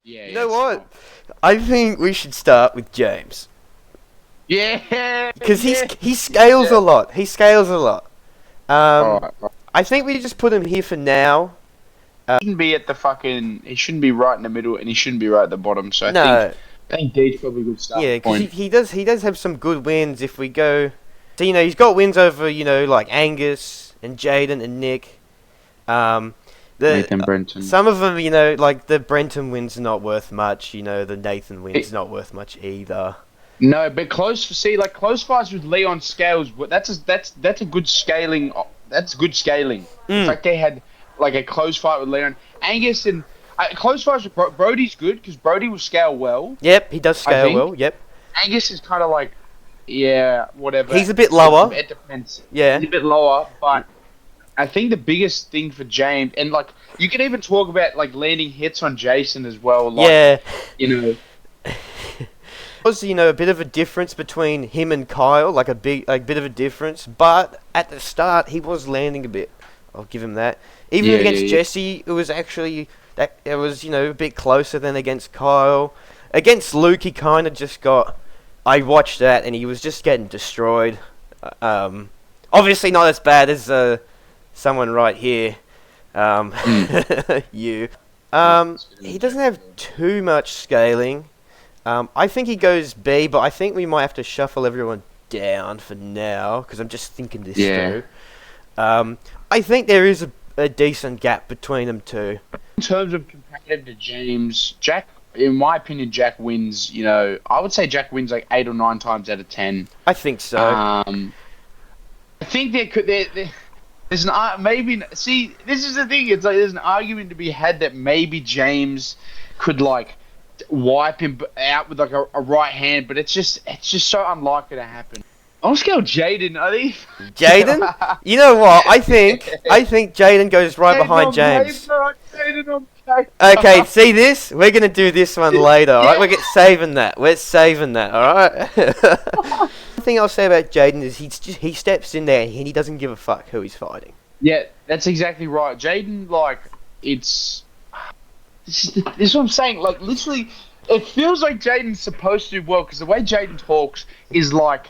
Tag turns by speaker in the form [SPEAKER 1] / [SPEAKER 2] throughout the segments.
[SPEAKER 1] Yeah,
[SPEAKER 2] You
[SPEAKER 1] yeah,
[SPEAKER 2] know
[SPEAKER 1] it's
[SPEAKER 2] what?
[SPEAKER 1] fine.
[SPEAKER 2] I think we should start with James.
[SPEAKER 1] Yeah,
[SPEAKER 2] Because
[SPEAKER 1] yeah.
[SPEAKER 2] he scales
[SPEAKER 1] Yeah.
[SPEAKER 2] a lot. He scales a lot.
[SPEAKER 1] All
[SPEAKER 2] Um,
[SPEAKER 1] right.
[SPEAKER 2] I think we just put him here for now.
[SPEAKER 1] Shouldn't be at the fucking. He shouldn't be right in the middle, and he shouldn't be right at the bottom. So
[SPEAKER 2] No,
[SPEAKER 1] I think D's probably a good
[SPEAKER 2] yeah,
[SPEAKER 1] starting
[SPEAKER 2] because
[SPEAKER 1] point.
[SPEAKER 2] he does have some good wins if we go. So he's got wins over like Angus and Jaden and Nick. Um, the
[SPEAKER 1] Nathan Brenton.
[SPEAKER 2] some of them like the Brenton win's not worth much. The Nathan win's not worth much either.
[SPEAKER 1] No, but close. See, like close fights with Leon Scales. That's a good scaling. That's good scaling. The fact they had like a close fight with Leon Angus and close fights with Brody's good because Brody will scale well.
[SPEAKER 2] Yep, he does
[SPEAKER 1] I
[SPEAKER 2] scale
[SPEAKER 1] think
[SPEAKER 2] well. Yep,
[SPEAKER 1] Angus is kind of like yeah, whatever.
[SPEAKER 2] he's a bit lower.
[SPEAKER 1] It depends.
[SPEAKER 2] Yeah.
[SPEAKER 1] He's a bit lower, but I think the biggest thing for James and like you can even talk about like landing hits on Jason as well. Like,
[SPEAKER 2] Yeah.
[SPEAKER 1] you know.
[SPEAKER 2] Was a bit of a difference between him and Kyle, like a bit of a difference, but at the start he was landing a bit. I'll give him that. Even against Jesse, it was actually a bit closer than against Kyle. Against Luke, he kind of just got. I watched that and he was just getting destroyed. Obviously not as bad as someone right here. You. He doesn't have too much scaling. I think he goes B, but I think we might have to shuffle everyone down for now, because I'm just thinking this through. I think there is a decent gap between them two.
[SPEAKER 1] In terms of comparative to James, Jack, in my opinion, Jack wins, I would say Jack wins like 8 or 9 times out of 10.
[SPEAKER 2] I think so.
[SPEAKER 1] I think there's maybe, see, this is the thing, it's like there's an argument to be had that maybe James could like wipe him out with like a right hand, but it's just so unlikely to happen. I'll scale Jaden, I think.
[SPEAKER 2] Jaden? You know what? I think Jaden goes right behind James. Okay, see this? We're gonna do this one later, alright? We're saving that. We're saving that, alright? One thing I'll say about Jaden is he steps in there and he doesn't give a fuck who he's fighting.
[SPEAKER 1] Yeah, that's exactly right. Jaden, like, it's... This is what I'm saying. Like, literally, it feels like Jaden's supposed to do well because the way Jaden talks is like,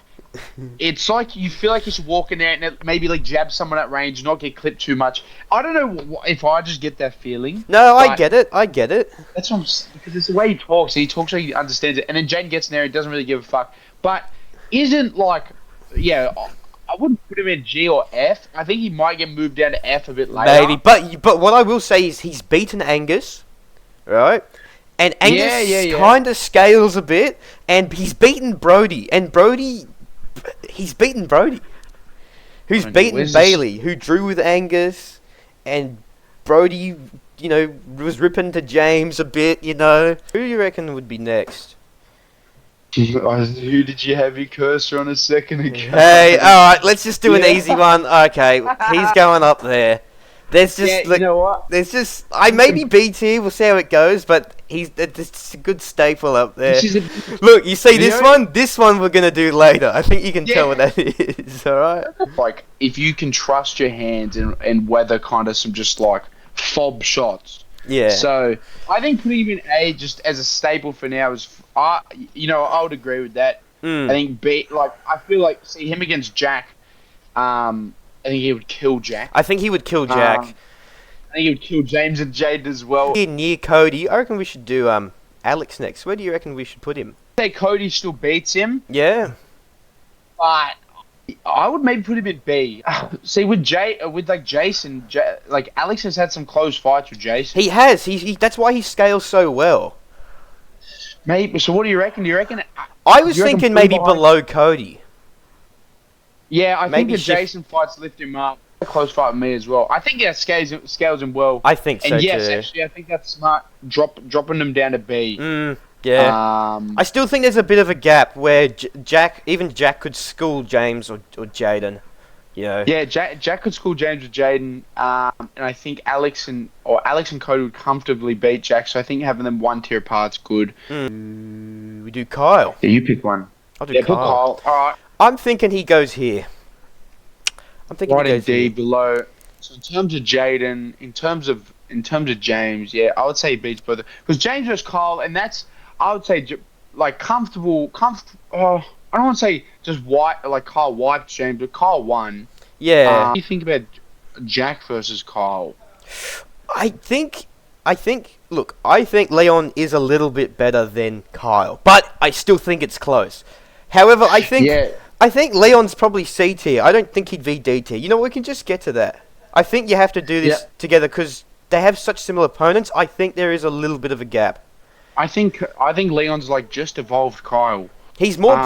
[SPEAKER 1] it's like you feel like he's walking out and maybe like jab someone at range, not get clipped too much. I don't know if I just get that feeling.
[SPEAKER 2] No, I get it.
[SPEAKER 1] That's what because it's the way he talks. He talks like he understands it, and then Jaden gets in there and doesn't really give a fuck. But isn't like, yeah, I wouldn't put him in G or F. I think he might get moved down to F a bit later.
[SPEAKER 2] Maybe, but what I will say is he's beaten Angus. Right? And Angus kind of scales a bit, and he's beaten Brody. And he's beaten Brody. Who's beaten Bailey, who drew with Angus, and Brody, was ripping to James a bit, Who do you reckon would be next?
[SPEAKER 1] Who did you have your cursor on a second ago?
[SPEAKER 2] Hey, alright, let's just do an easy one. Okay, he's going up there. There's just
[SPEAKER 1] you know what?
[SPEAKER 2] There's just maybe B tier. We'll see how it goes, but it's a good staple up there. Look, you see this one? This one we're gonna do later. I think you can tell what that is. All right.
[SPEAKER 1] Like if you can trust your hands and weather kind of some just like fob shots.
[SPEAKER 2] Yeah.
[SPEAKER 1] So I think putting him in A just as a staple for now is I would agree with that. I think B I feel like see him against Jack. I think he would kill Jack.
[SPEAKER 2] I think he would kill Jack.
[SPEAKER 1] I think he would kill James and Jade as well.
[SPEAKER 2] Here near Cody, I reckon we should do Alex next. Where do you reckon we should put him?
[SPEAKER 1] I say Cody still beats him.
[SPEAKER 2] Yeah.
[SPEAKER 1] But I would maybe put him in B. See, with Jason, like Alex has had some close fights with Jason.
[SPEAKER 2] He has. That's why he scales so well.
[SPEAKER 1] Maybe. So what do you reckon? Do you reckon?
[SPEAKER 2] I was thinking maybe below Cody.
[SPEAKER 1] Yeah, I think the Jason fights lift him up. A close fight with me as well. I think that scales him well.
[SPEAKER 2] I think so
[SPEAKER 1] and yes,
[SPEAKER 2] too.
[SPEAKER 1] Actually, I think that's smart. Dropping them down to B.
[SPEAKER 2] Yeah. I still think there's a bit of a gap where Jack could school James or Jaden.
[SPEAKER 1] Yeah, Jack could school James or Jaden, and I think Alex and Cody would comfortably beat Jack. So I think having them one tier apart's good.
[SPEAKER 2] We do Kyle.
[SPEAKER 1] Yeah, you pick one.
[SPEAKER 2] I'll do
[SPEAKER 1] Kyle. All right.
[SPEAKER 2] I'm thinking he goes here. I'm thinking
[SPEAKER 1] right
[SPEAKER 2] he goes
[SPEAKER 1] in D
[SPEAKER 2] here.
[SPEAKER 1] below. So in terms of Jaden, in terms of in terms of James, yeah, I would say he beats both. Because James versus Kyle, and that's I would say like comfortable. I don't want to say just like Kyle wiped James, but Kyle won.
[SPEAKER 2] Yeah.
[SPEAKER 1] What do you think about Jack versus Kyle?
[SPEAKER 2] I think, look, I think Leon is a little bit better than Kyle, but I still think it's close. However, I think Leon's probably C tier. I don't think he'd be D tier. You know, we can just get to that. I think you have to do this together because they have such similar opponents. I think there is a little bit of a gap.
[SPEAKER 1] I think Leon's like just evolved Kyle.
[SPEAKER 2] He's more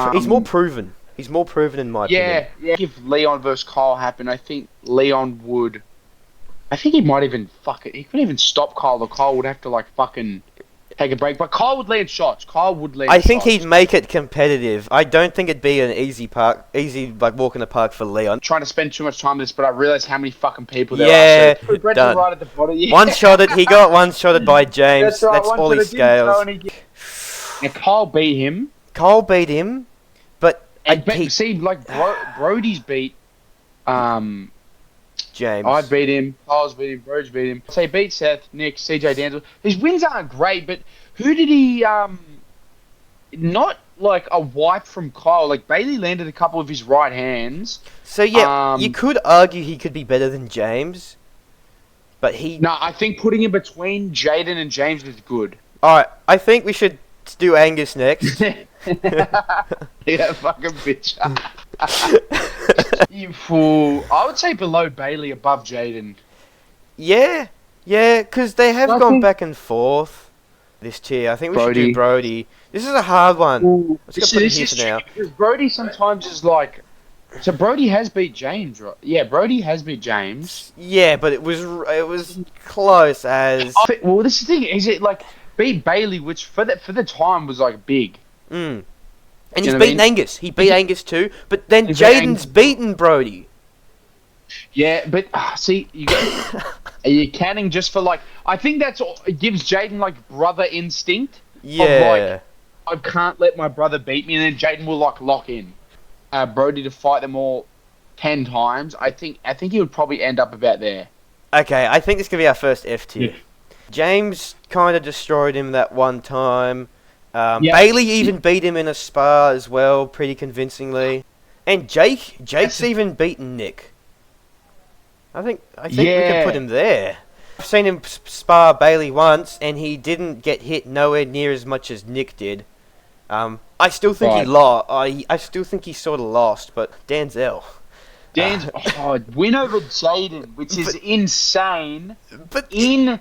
[SPEAKER 2] proven. He's more proven in my opinion.
[SPEAKER 1] Yeah. If Leon versus Kyle happened, I think Leon would. I think he might even he couldn't even stop Kyle. Or Kyle would have to like fucking take a break. But Kyle would land shots.
[SPEAKER 2] I think he'd make it competitive. I don't think it'd be an easy like walk in the park for Leon.
[SPEAKER 1] I'm trying to spend too much time on this, but I realized how many fucking people there are. So
[SPEAKER 2] done.
[SPEAKER 1] Right at the bottom. Yeah.
[SPEAKER 2] He got one-shotted by James. That's all he scales.
[SPEAKER 1] Now Kyle beat him.
[SPEAKER 2] But
[SPEAKER 1] Brody's beat
[SPEAKER 2] James.
[SPEAKER 1] I beat him. Kyle's beat him. Brody's beat him. So he beat Seth, Nick, CJ Danzel. His wins aren't great, but who did he not like a wipe from Kyle? Like Bailey landed a couple of his right hands.
[SPEAKER 2] So yeah, you could argue he could be better than James, but
[SPEAKER 1] No, I think putting him between Jaden and James is good.
[SPEAKER 2] Alright, I think we should do Angus next.
[SPEAKER 1] Yeah, fucking bitch. You fool. I would say below Bailey, above Jaden.
[SPEAKER 2] Yeah, because they have gone back and forth this tier. I think we should do Brody. This is a hard one.
[SPEAKER 1] Ooh,
[SPEAKER 2] Let's go put it here for now.
[SPEAKER 1] Because Brody sometimes is like... So Brody has beat James, right? Yeah, Brody has beat James.
[SPEAKER 2] Yeah, but it was close as...
[SPEAKER 1] Well, this is the thing. Is it like... Beat Bailey, which for the time was like big.
[SPEAKER 2] And he's beaten Angus. He beat Angus too. But then Jaden's beaten Brody.
[SPEAKER 1] Yeah, but see, are you counting just for like? I think that's all. It gives Jaden like brother instinct.
[SPEAKER 2] Yeah.
[SPEAKER 1] Of, like, I can't let my brother beat me, and then Jaden will like lock in Brody to fight them all 10 times. I think he would probably end up about there.
[SPEAKER 2] Okay, I think this could be our first F tier. Yeah. James kind of destroyed him that one time. Bailey even beat him in a spar as well, pretty convincingly. And Jake's even beaten Nick. I think we can put him there. I've seen him spar Bailey once, and he didn't get hit nowhere near as much as Nick did. I still think he lost. I still think he sort of lost, but Danzel.
[SPEAKER 1] Win over Jaden, which is insane. Insane.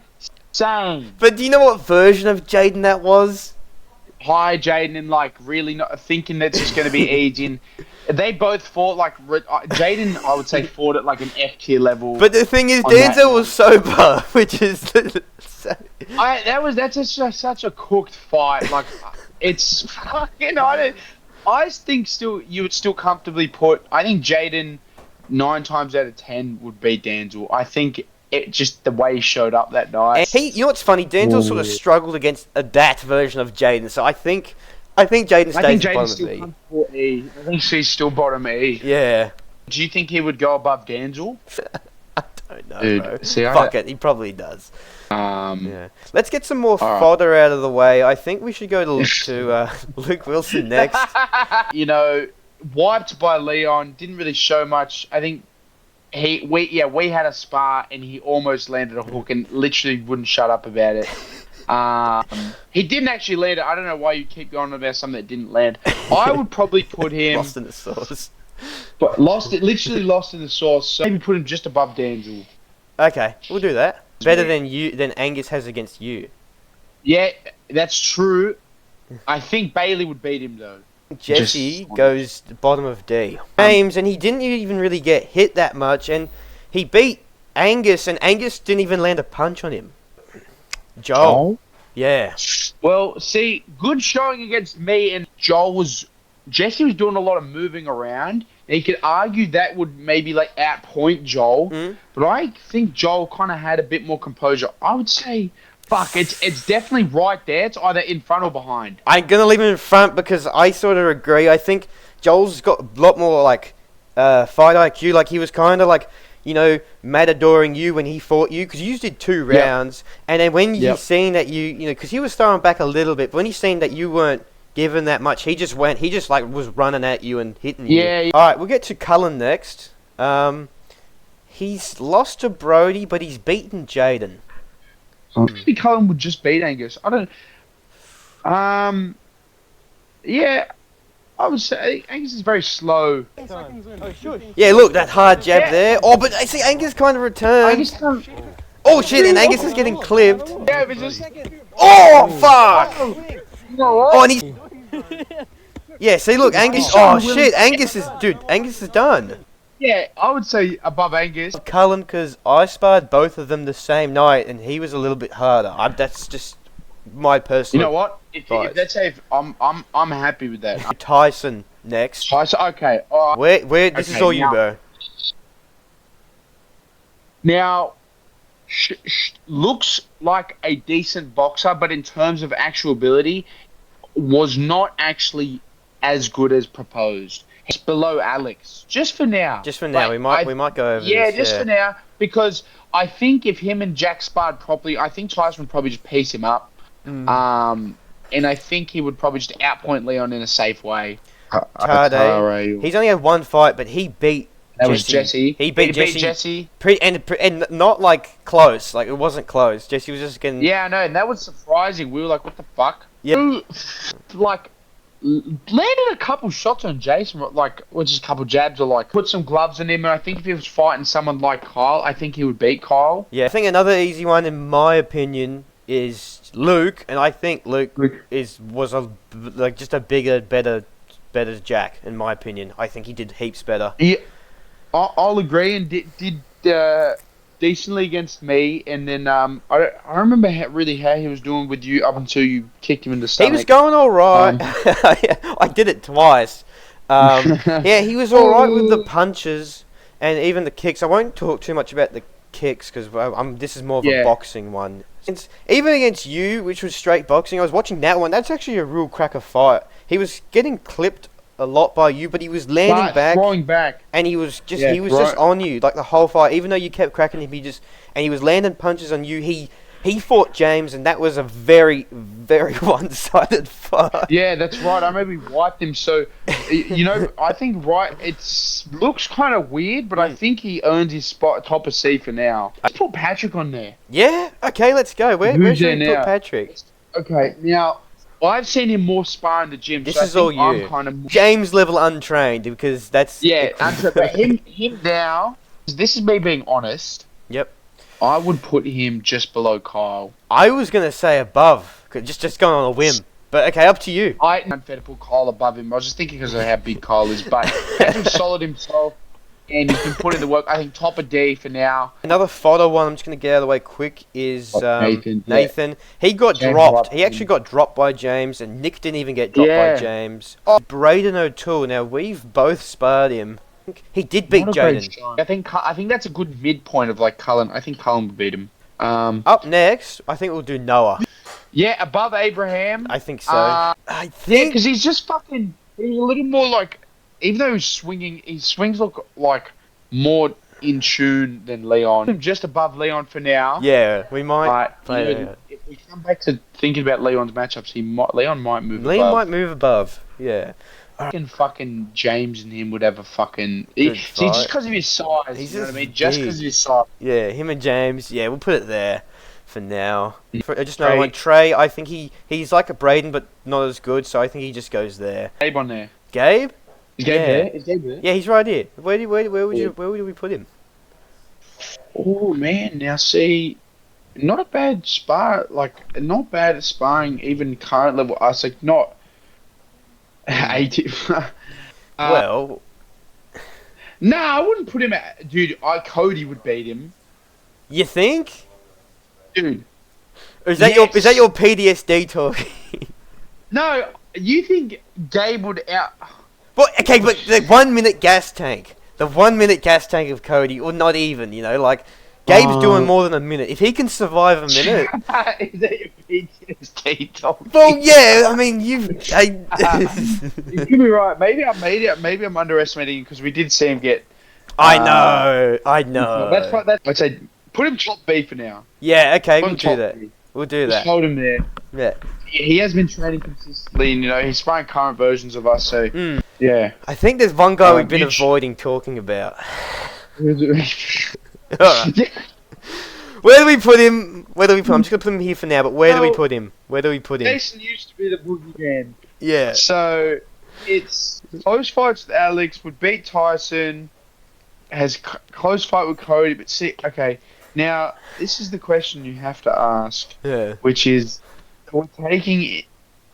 [SPEAKER 2] But do you know what version of Jaden that was?
[SPEAKER 1] Hi, Jaden, and like really not thinking that's just going to be easy. And they both fought like Jaden. I would say fought at like an F tier level.
[SPEAKER 2] But the thing is, Denzel was sober, which is.
[SPEAKER 1] That's just such a cooked fight. Like it's fucking. I think still you would still comfortably put. I think Jaden 9 times out of 10 would beat Denzel. I think. It just the way he showed up that night.
[SPEAKER 2] And you know what's funny? Denzel sort of struggled against that version of Jaden, so I think Jaden stays bottom of E.
[SPEAKER 1] I think she's still bottom E.
[SPEAKER 2] Yeah.
[SPEAKER 1] Do you think he would go above Denzel?
[SPEAKER 2] I don't know,
[SPEAKER 1] dude.
[SPEAKER 2] bro.
[SPEAKER 1] See,
[SPEAKER 2] Fuck it, he probably does.
[SPEAKER 1] Yeah.
[SPEAKER 2] Let's get some more fodder out of the way. I think we should go to Luke Wilson next.
[SPEAKER 1] You know, wiped by Leon. Didn't really show much. I think. We had a spar and he almost landed a hook and literally wouldn't shut up about it. He didn't actually land it. I don't know why you keep going about something that didn't land. I would probably put him
[SPEAKER 2] lost in the sauce.
[SPEAKER 1] But lost in the sauce. So maybe put him just above Danzel.
[SPEAKER 2] Okay, we'll do that. Better than Angus has against you.
[SPEAKER 1] Yeah, that's true. I think Bailey would beat him though.
[SPEAKER 2] Jesse goes bottom of D. James, and he didn't even really get hit that much, and he beat Angus, and Angus didn't even land a punch on him. Joel? Yeah.
[SPEAKER 1] Well, see, good showing against me, and Jesse was doing a lot of moving around. And you could argue that would maybe like outpoint Joel, but I think Joel kind of had a bit more composure. I would say... Fuck, it's definitely right there. It's either in front or behind.
[SPEAKER 2] I'm going to leave him in front because I sort of agree. I think Joel's got a lot more, like, fight IQ. Like, he was kind of, like, matadoring you when he fought you, because you did 2 rounds, and then when he seen that because he was throwing back a little bit, but when he seen that you weren't given that much, he just was running at you and hitting you.
[SPEAKER 1] Yeah.
[SPEAKER 2] All right, we'll get to Cullen next. He's lost to Brody, but he's beaten Jaden.
[SPEAKER 1] Maybe Cullen would just beat Angus. I don't. Yeah, I would say Angus is very slow.
[SPEAKER 2] Yeah, look, that hard jab there. Oh, but I see Angus kind of returned.
[SPEAKER 1] Angus can't.
[SPEAKER 2] Oh shit, and Angus is getting clipped.
[SPEAKER 1] Yeah, but just.
[SPEAKER 2] Oh fuck!
[SPEAKER 1] You know what?
[SPEAKER 2] Oh, and he's. Yeah, see, look, Angus. Oh shit, Angus is done.
[SPEAKER 1] Yeah, I would say above Angus.
[SPEAKER 2] Cullen, because I sparred both of them the same night, and he was a little bit harder. That's just my personal.
[SPEAKER 1] You know what? If that's I'm happy with that.
[SPEAKER 2] Tyson next.
[SPEAKER 1] Tyson, okay. All right.
[SPEAKER 2] Where? This is all you, bro.
[SPEAKER 1] Now, looks like a decent boxer, but in terms of actual ability, was not actually as good as proposed. He's below Alex, just for now.
[SPEAKER 2] Just for now, we might go over.
[SPEAKER 1] Yeah,
[SPEAKER 2] this,
[SPEAKER 1] just for now, because I think if him and Jack sparred properly, I think Tyson would probably just piece him up. And I think he would probably just outpoint Leon in a safe way.
[SPEAKER 2] He's only had 1 fight, but he beat.
[SPEAKER 1] That was Jesse.
[SPEAKER 2] He beat Jesse. And not like close. Like it wasn't close. Jesse was just getting.
[SPEAKER 1] Yeah, I know, and that was surprising. We were like, "What the fuck?"
[SPEAKER 2] Yeah.
[SPEAKER 1] Like landed a couple shots on Jason, like just a couple jabs, or like put some gloves in him. And I think if he was fighting someone like Kyle, I think he would beat Kyle.
[SPEAKER 2] Yeah, I think another easy one, in my opinion, is Luke, and I think Luke was just a bigger, better Jack, in my opinion. I think he did heaps better.
[SPEAKER 1] Yeah, I'll agree, and did decently against me, and then I remember how he was doing with you up until you kicked him in the stomach.
[SPEAKER 2] He was going all right. I did it twice. Yeah, he was all right with the punches and even the kicks. I won't talk too much about the kicks because this is more of a boxing one. Even against you, which was straight boxing, I was watching that one. That's actually a real cracker fight. He was getting clipped a lot by you, but he was landing back,
[SPEAKER 1] throwing back,
[SPEAKER 2] and he was just just on you like the whole fight. Even though you kept cracking him, he was landing punches on you. He fought James, and that was a very, very one-sided fight.
[SPEAKER 1] Yeah, that's right. I maybe wiped him. So, I think it looks kind of weird, but I think he earned his spot top of C for now. Let's put Patrick on there.
[SPEAKER 2] Yeah. Okay, let's go. Where should we put Patrick?
[SPEAKER 1] Okay, now I've seen him more spar in the gym.
[SPEAKER 2] This is all you. I'm kind of James level untrained because that's
[SPEAKER 1] but him now. This is me being honest.
[SPEAKER 2] Yep.
[SPEAKER 1] I would put him just below Kyle.
[SPEAKER 2] I was gonna say above, just going on a whim. But okay, up to you.
[SPEAKER 1] I unfair to put Kyle above him. I was just thinking because of how big Kyle is, but Patrick's solid himself, and he's been putting the work. I think top of D for now.
[SPEAKER 2] Another photo one. I'm just gonna get out of the way quick. Is Nathan?
[SPEAKER 1] Yeah.
[SPEAKER 2] He got dropped. He actually got dropped by James, and Nick didn't even get dropped by James. Braden O'Toole. Now we've both sparred him. He did beat Jaden.
[SPEAKER 1] I think that's a good midpoint of like Cullen. I think Cullen would beat him.
[SPEAKER 2] Up next, I think we'll do Noah.
[SPEAKER 1] Yeah, above Abraham.
[SPEAKER 2] I think so. I think
[SPEAKER 1] because he's just fucking. He's a little more like, even though he's swinging, his swings look like more in tune than Leon. Just above Leon for now.
[SPEAKER 2] Yeah, we might play that.
[SPEAKER 1] If we come back to thinking about Leon's matchups, Leon might move.
[SPEAKER 2] Leon might move above. Yeah.
[SPEAKER 1] Fucking James and him would have a fucking. Just because of his size. You know what I mean? Just because of his size.
[SPEAKER 2] Yeah, him and James. Yeah, we'll put it there for now. I just know Trey. I think he's like a Braden, but not as good. So I think he just goes there.
[SPEAKER 1] Gabe on there.
[SPEAKER 2] Gabe?
[SPEAKER 1] Is Gabe there? Is Gabe there?
[SPEAKER 2] Yeah, he's right here. Where would we put him?
[SPEAKER 1] Oh man, now see, not a bad spar. Like not bad at sparring, even current level. I was like not. 80.
[SPEAKER 2] Well,
[SPEAKER 1] no, I wouldn't put him at. Dude, Cody would beat him.
[SPEAKER 2] You think?
[SPEAKER 1] Dude,
[SPEAKER 2] is that your PTSD talking?
[SPEAKER 1] No, you think Gabe would out?
[SPEAKER 2] Well, okay, but the 1 minute gas tank, of Cody, or not even, like. Gabe's doing more than a minute. If he can survive a minute...
[SPEAKER 1] Is that your PTSD talking?
[SPEAKER 2] Well, yeah, I mean, you could
[SPEAKER 1] be right. Maybe I'm underestimating because we did see him get
[SPEAKER 2] I know.
[SPEAKER 1] That's right. I'd say put him top B for now.
[SPEAKER 2] Yeah, okay,
[SPEAKER 1] Put
[SPEAKER 2] we'll
[SPEAKER 1] him
[SPEAKER 2] do
[SPEAKER 1] top
[SPEAKER 2] that.
[SPEAKER 1] B.
[SPEAKER 2] We'll do
[SPEAKER 1] Just
[SPEAKER 2] that.
[SPEAKER 1] hold him there.
[SPEAKER 2] Yeah.
[SPEAKER 1] He has been training consistently, and he's sparring current versions of us. So yeah.
[SPEAKER 2] I think there's one guy we've been
[SPEAKER 1] Mitch.
[SPEAKER 2] avoiding talking about.
[SPEAKER 1] Alright.
[SPEAKER 2] Alright. Where do we put him? I'm just gonna put him here for now, but where do we put him?
[SPEAKER 1] Jason used to be the boogeyman.
[SPEAKER 2] Yeah.
[SPEAKER 1] So it's close fights with Alex, would beat Tyson, has close fight with Cody, but see, okay, now this is the question you have to ask,
[SPEAKER 2] Yeah.
[SPEAKER 1] which is, are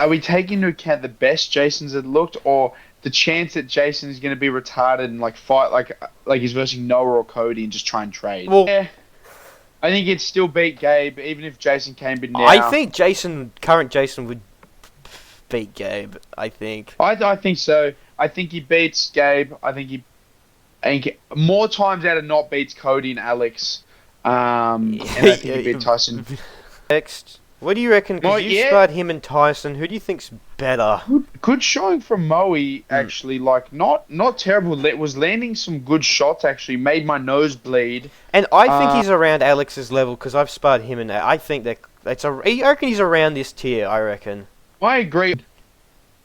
[SPEAKER 1] we taking into account the best Jason's had looked, or the chance that Jason is going to be retarded and fight like he's versing Noah or Cody and just try and trade?
[SPEAKER 2] Well,
[SPEAKER 1] yeah, I think he'd still beat Gabe, even if Jason came in now.
[SPEAKER 2] I think current Jason would beat Gabe. I think.
[SPEAKER 1] I think so. I think he beats Gabe. I think more times out of not beats Cody and Alex. And I think he beat Tyson.
[SPEAKER 2] Next, what do you reckon? Because you sparred him and Tyson. Who do you think's better?
[SPEAKER 1] Good showing from Moe, actually. Not terrible. It was landing some good shots, actually. Made my nose bleed.
[SPEAKER 2] And I think he's around Alex's level because I've sparred him and I think I reckon he's around this tier. I reckon.
[SPEAKER 1] I agree.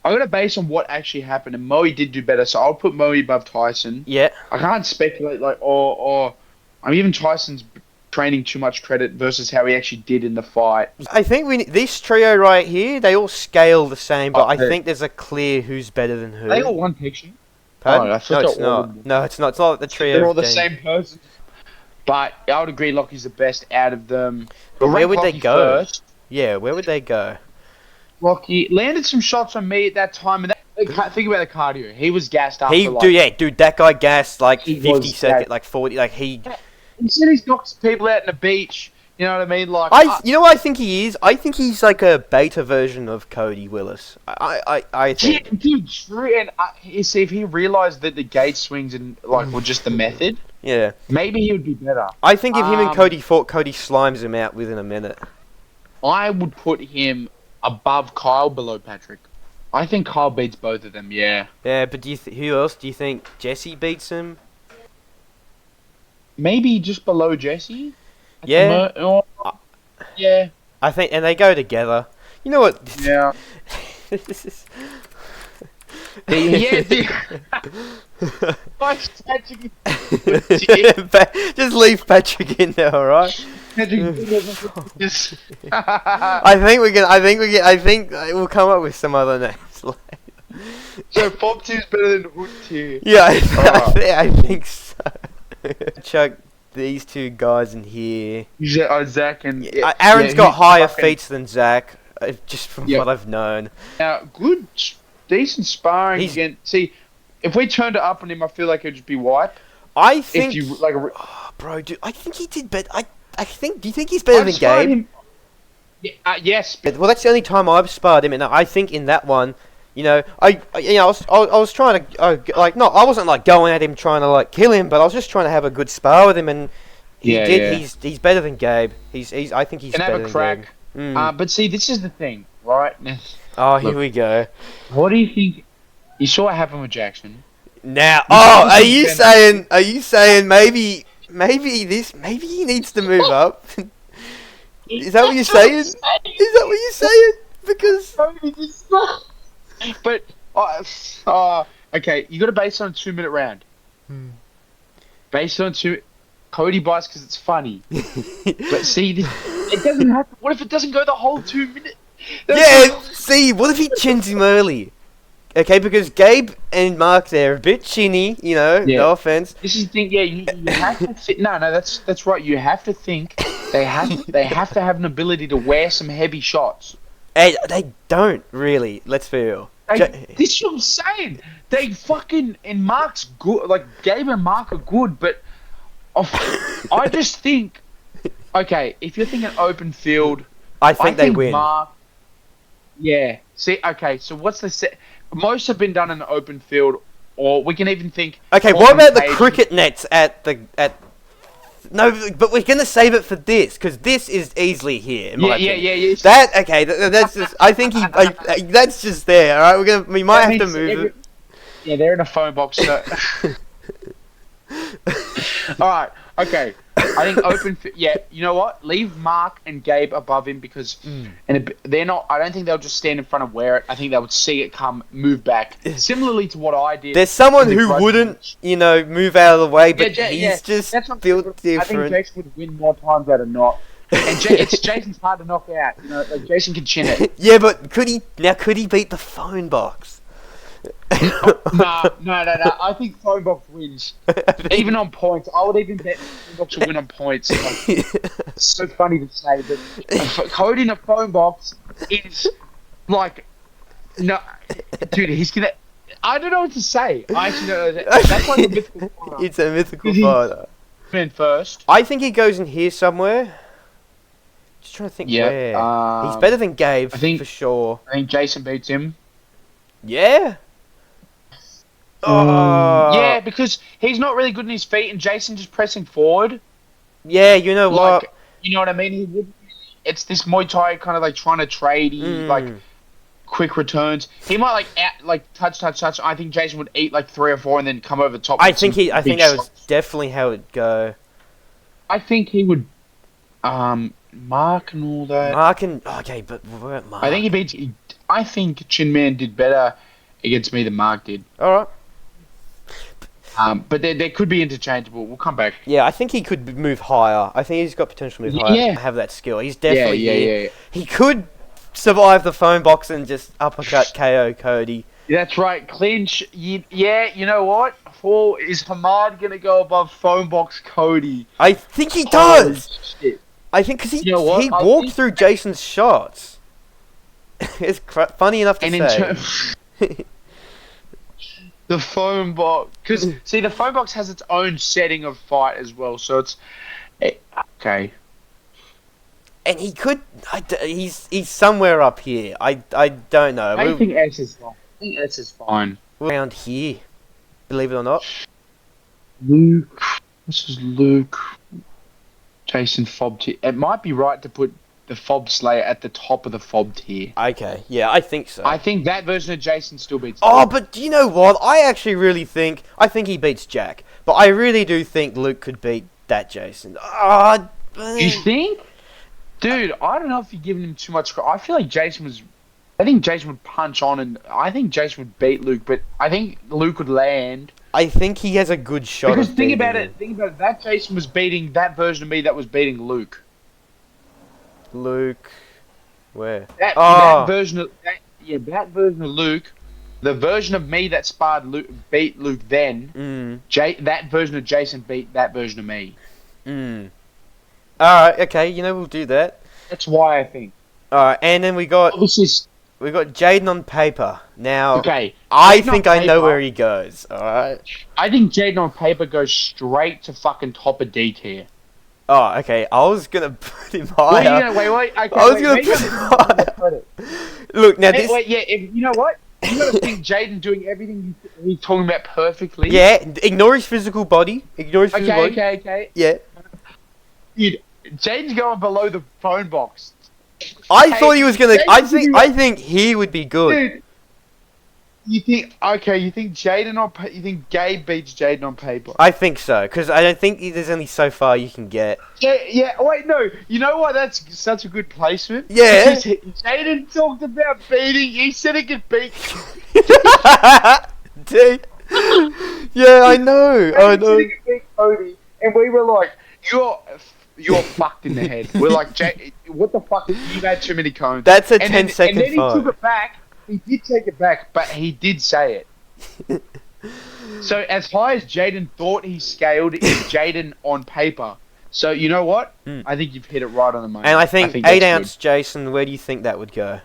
[SPEAKER 1] I got to base on what actually happened, and Moe did do better, so I'll put Moe above Tyson.
[SPEAKER 2] Yeah.
[SPEAKER 1] I can't speculate or I'm giving Tyson's training too much credit versus how he actually did in the fight.
[SPEAKER 2] I think this trio right here, they all scale the same, but I think there's a clear who's better than who.
[SPEAKER 1] They all one picture.
[SPEAKER 2] Pardon?
[SPEAKER 1] Oh, I thought
[SPEAKER 2] no, it's not. No, it's not. It's not like the trio.
[SPEAKER 1] They're all the
[SPEAKER 2] game.
[SPEAKER 1] same person. But I would agree Lockie's the best out of them.
[SPEAKER 2] But where would they
[SPEAKER 1] Lockie
[SPEAKER 2] go?
[SPEAKER 1] First.
[SPEAKER 2] Yeah, where would they go?
[SPEAKER 1] Lockie landed some shots on me at that time, and think about the cardio. He was gassed up.
[SPEAKER 2] Dude, that guy gassed like
[SPEAKER 1] He
[SPEAKER 2] 50
[SPEAKER 1] was
[SPEAKER 2] seconds,
[SPEAKER 1] gassed.
[SPEAKER 2] like 40, like he.
[SPEAKER 1] Instead, he's knocked people out in the beach. You know what I mean? Like,
[SPEAKER 2] You know what I think he is? I think he's like a beta version of Cody Willis. I think.
[SPEAKER 1] Yeah, dude, true. And you see, if he realized that the gate swings and were just the method,
[SPEAKER 2] Yeah.
[SPEAKER 1] maybe he would be better.
[SPEAKER 2] I think if him and Cody fought, Cody slimes him out within a minute.
[SPEAKER 1] I would put him above Kyle, below Patrick. I think Kyle beats both of them. Yeah.
[SPEAKER 2] Yeah, but who else do you think Jesse beats him?
[SPEAKER 1] Maybe just below Jesse.
[SPEAKER 2] Yeah.
[SPEAKER 1] Yeah.
[SPEAKER 2] I think, and they go together. You know what?
[SPEAKER 1] Yeah.
[SPEAKER 2] This is.
[SPEAKER 1] Yeah, dude.
[SPEAKER 2] Just leave Patrick in there, alright? I think we'll come up with some other names.
[SPEAKER 1] So Pop Tier's better than Hood Tier.
[SPEAKER 2] Yeah, I think so. Chuck these two guys in here.
[SPEAKER 1] Zach and
[SPEAKER 2] Aaron's got higher feats than Zach, just from what I've known.
[SPEAKER 1] Now, good, decent sparring again. See, if we turned it up on him, I feel like it'd just be wipe.
[SPEAKER 2] I think.
[SPEAKER 1] If you
[SPEAKER 2] bro, dude, I think he did better. I think. Do you think he's better than Gabe?
[SPEAKER 1] Yes.
[SPEAKER 2] Well, that's the only time I've sparred him, and I think in that one, I was trying to I wasn't like going at him trying to like kill him, but I was just trying to have a good spar with him, and he did. Yeah. He's better than Gabe. I think he's better than Gabe.
[SPEAKER 1] But see, this is the thing, right?
[SPEAKER 2] Oh, here we go.
[SPEAKER 1] What do you think? You saw what happened with Jackson.
[SPEAKER 2] Now, are you saying maybe he needs to move up? Is that what you're saying? Is that what you're saying? Because.
[SPEAKER 1] But okay, you got to base it on a 2-minute round. Based on Cody bites because it's funny. But see, it doesn't happen. What if it doesn't go the whole 2 minutes?
[SPEAKER 2] See, what if he chins him early? Okay, because Gabe and Mark there are a bit chinny, no offense.
[SPEAKER 1] This is the thing, you have to think. No, that's right. You have to think they have to have an ability to wear some heavy shots.
[SPEAKER 2] Hey, they don't really. Let's be real.
[SPEAKER 1] This is what I'm saying. They fucking and Mark's good. Like Gabe and Mark are good, but I just think. Okay, if you're thinking open field,
[SPEAKER 2] I think they win.
[SPEAKER 1] Mark, yeah. See, okay. So what's the set? Most have been done in the open field, or we can even think.
[SPEAKER 2] Okay, what about the cricket nets at? No, but we're gonna save it for this because this is easily here.
[SPEAKER 1] Yeah.
[SPEAKER 2] That's just. I think that's just there. All right, we might have to move it.
[SPEAKER 1] Yeah, they're in a phone box. So. All right. Okay. I think yeah. You know what? Leave Mark and Gabe above him because, they're not. I don't think they'll just stand in front of wear it. I think they would see it come, move back. Similarly to what I did.
[SPEAKER 2] There's someone
[SPEAKER 1] in the
[SPEAKER 2] who
[SPEAKER 1] Grudge
[SPEAKER 2] wouldn't,
[SPEAKER 1] match.
[SPEAKER 2] move out of the way, but
[SPEAKER 1] Yeah,
[SPEAKER 2] he's just
[SPEAKER 1] that's what
[SPEAKER 2] built
[SPEAKER 1] I think
[SPEAKER 2] different.
[SPEAKER 1] Jason would win more times out of not. And it's Jason's hard to knock out. You know, like Jason can chin it.
[SPEAKER 2] Yeah, but could he beat the phone box?
[SPEAKER 1] No. I think phone box wins. Even on points. I would even bet phone box will win on points. Like, it's so funny to say, but Cody in a phone box is like, no, dude, he's gonna. I don't know what to say. I actually don't know. That's like a mythical fighter.
[SPEAKER 2] It's a mythical fighter.
[SPEAKER 1] In first.
[SPEAKER 2] I think he goes in here somewhere. Just trying to think where. He's better than Gabe, for sure.
[SPEAKER 1] I think Jason beats him.
[SPEAKER 2] Yeah?
[SPEAKER 1] Yeah, because he's not really good in his feet, and Jason just pressing forward.
[SPEAKER 2] Yeah, you know what?
[SPEAKER 1] You know what I mean? It's this Muay Thai kind of like trying to trade, like quick returns. He might touch. I think Jason would eat like 3 or 4 and then come over the top.
[SPEAKER 2] I think that was definitely how it'd go.
[SPEAKER 1] I think he would, Mark and all that.
[SPEAKER 2] Okay, but Mark.
[SPEAKER 1] I think he beats. I think Chin Man did better against me than Mark did.
[SPEAKER 2] All right.
[SPEAKER 1] But they could be interchangeable. We'll come back.
[SPEAKER 2] Yeah, I think he could move higher. I think he's got potential to move higher.
[SPEAKER 1] Yeah.
[SPEAKER 2] Have that skill. He's definitely here.
[SPEAKER 1] Yeah.
[SPEAKER 2] He could survive the phone box and just uppercut KO Cody.
[SPEAKER 1] That's right. Clinch. Yeah, you know what? Is Hamad going to go above phone box Cody?
[SPEAKER 2] I think he does.
[SPEAKER 1] Shit.
[SPEAKER 2] I think because he
[SPEAKER 1] he
[SPEAKER 2] walked through Jason's shots. It's funny enough to say.
[SPEAKER 1] The phone box, because see, the phone box has its own setting of fight as well, so it's okay.
[SPEAKER 2] And he could, he's somewhere up here. I don't know.
[SPEAKER 1] I think S is fine. I think S is fine.
[SPEAKER 2] Around here, believe it or not.
[SPEAKER 1] Luke, this is Luke. Jason Fob tier. It might be right to put the Fob Slayer at the top of the Fob tier.
[SPEAKER 2] Okay, yeah, I think so.
[SPEAKER 1] I think that version of Jason still beats.
[SPEAKER 2] Oh, but do you know what? I actually really think he beats Jack, but I really do think Luke could beat that Jason.
[SPEAKER 1] You think? Dude, I don't know if you're giving him too much credit. I feel like I think Jason would punch on, and I think Jason would beat Luke, but I think Luke would land.
[SPEAKER 2] I think he has a good shot.
[SPEAKER 1] Because think about it. That Jason was beating that version of me that was beating Luke.
[SPEAKER 2] Luke, where?
[SPEAKER 1] That version of Luke, the version of me that sparred Luke, beat Luke then. That version of Jason beat that version of me.
[SPEAKER 2] Alright, okay, we'll do that.
[SPEAKER 1] That's why I think.
[SPEAKER 2] Alright, and then we got Jaden on paper. Now,
[SPEAKER 1] okay,
[SPEAKER 2] I think I know where he goes, alright?
[SPEAKER 1] I think Jaden on paper goes straight to fucking top of D tier.
[SPEAKER 2] Oh, okay, I was gonna put him higher.
[SPEAKER 1] Wait. Okay,
[SPEAKER 2] I was gonna put him higher. Look, now this...
[SPEAKER 1] you know what? You gotta think Jaden doing everything he's talking about perfectly.
[SPEAKER 2] Yeah, ignore his physical body.
[SPEAKER 1] Okay.
[SPEAKER 2] Yeah.
[SPEAKER 1] Dude, Jaden's going below the phone box.
[SPEAKER 2] I thought he was gonna... I think he would be good.
[SPEAKER 1] Dude, you think Jaden you think Gabe beats Jaden on paper?
[SPEAKER 2] I think so, because I don't think there's only so far you can get.
[SPEAKER 1] Yeah, wait, no. You know what? That's such a good placement.
[SPEAKER 2] Yeah.
[SPEAKER 1] Jaden talked about beating. He said he could beat.
[SPEAKER 2] Dude. Yeah, I know.
[SPEAKER 1] He said he could beat Cody, and we were like, you're fucked in the head. We're like, what the fuck? You've had too many cones.
[SPEAKER 2] That's a 10-second
[SPEAKER 1] And then he took it back. He did take it back, but he did say it. So as high as Jaden thought he scaled is Jaden on paper. So you know what? I think you've hit it right on the money.
[SPEAKER 2] And I think 8-ounce Jason, where do you think that would go?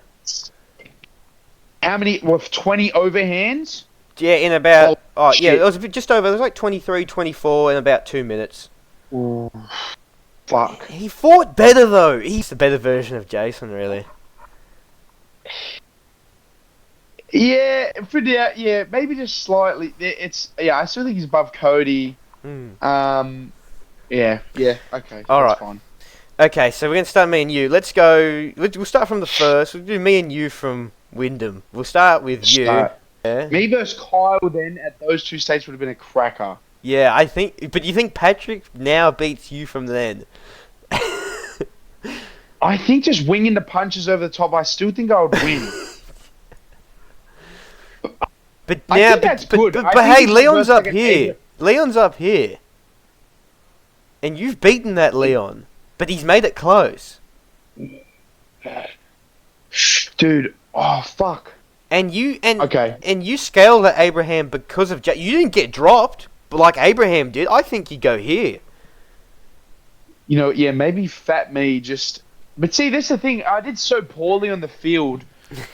[SPEAKER 1] How many? With 20 overhands?
[SPEAKER 2] Yeah, in about... it was just over. It was like 23, 24 in about 2 minutes.
[SPEAKER 1] Ooh, fuck.
[SPEAKER 2] He fought better, though. He's the better version of Jason, really.
[SPEAKER 1] Yeah, maybe just slightly. I still think he's above Cody. Okay.
[SPEAKER 2] All right.
[SPEAKER 1] Fine.
[SPEAKER 2] Okay, so we're gonna start me and you. Let's go. We'll start from the first. We'll do me and you from Wyndham. We'll start with you.
[SPEAKER 1] Yeah. Me versus Kyle then at those two states would have been a cracker.
[SPEAKER 2] Yeah, I think. But you think Patrick now beats you from then?
[SPEAKER 1] I think just winging the punches over the top, I still think I would win.
[SPEAKER 2] But
[SPEAKER 1] I
[SPEAKER 2] now,
[SPEAKER 1] think that's good. I
[SPEAKER 2] but
[SPEAKER 1] think
[SPEAKER 2] hey,
[SPEAKER 1] he's
[SPEAKER 2] Leon's
[SPEAKER 1] versus
[SPEAKER 2] up
[SPEAKER 1] like an
[SPEAKER 2] here. Leon's up here, and you've beaten that Leon, but he's made it close.
[SPEAKER 1] Dude, oh fuck.
[SPEAKER 2] And you
[SPEAKER 1] Okay.
[SPEAKER 2] and you scaled at Abraham because of you didn't get dropped, but like Abraham did. I think you go here.
[SPEAKER 1] You know, yeah, maybe fat me just. But see, this is the thing. I did so poorly on the field,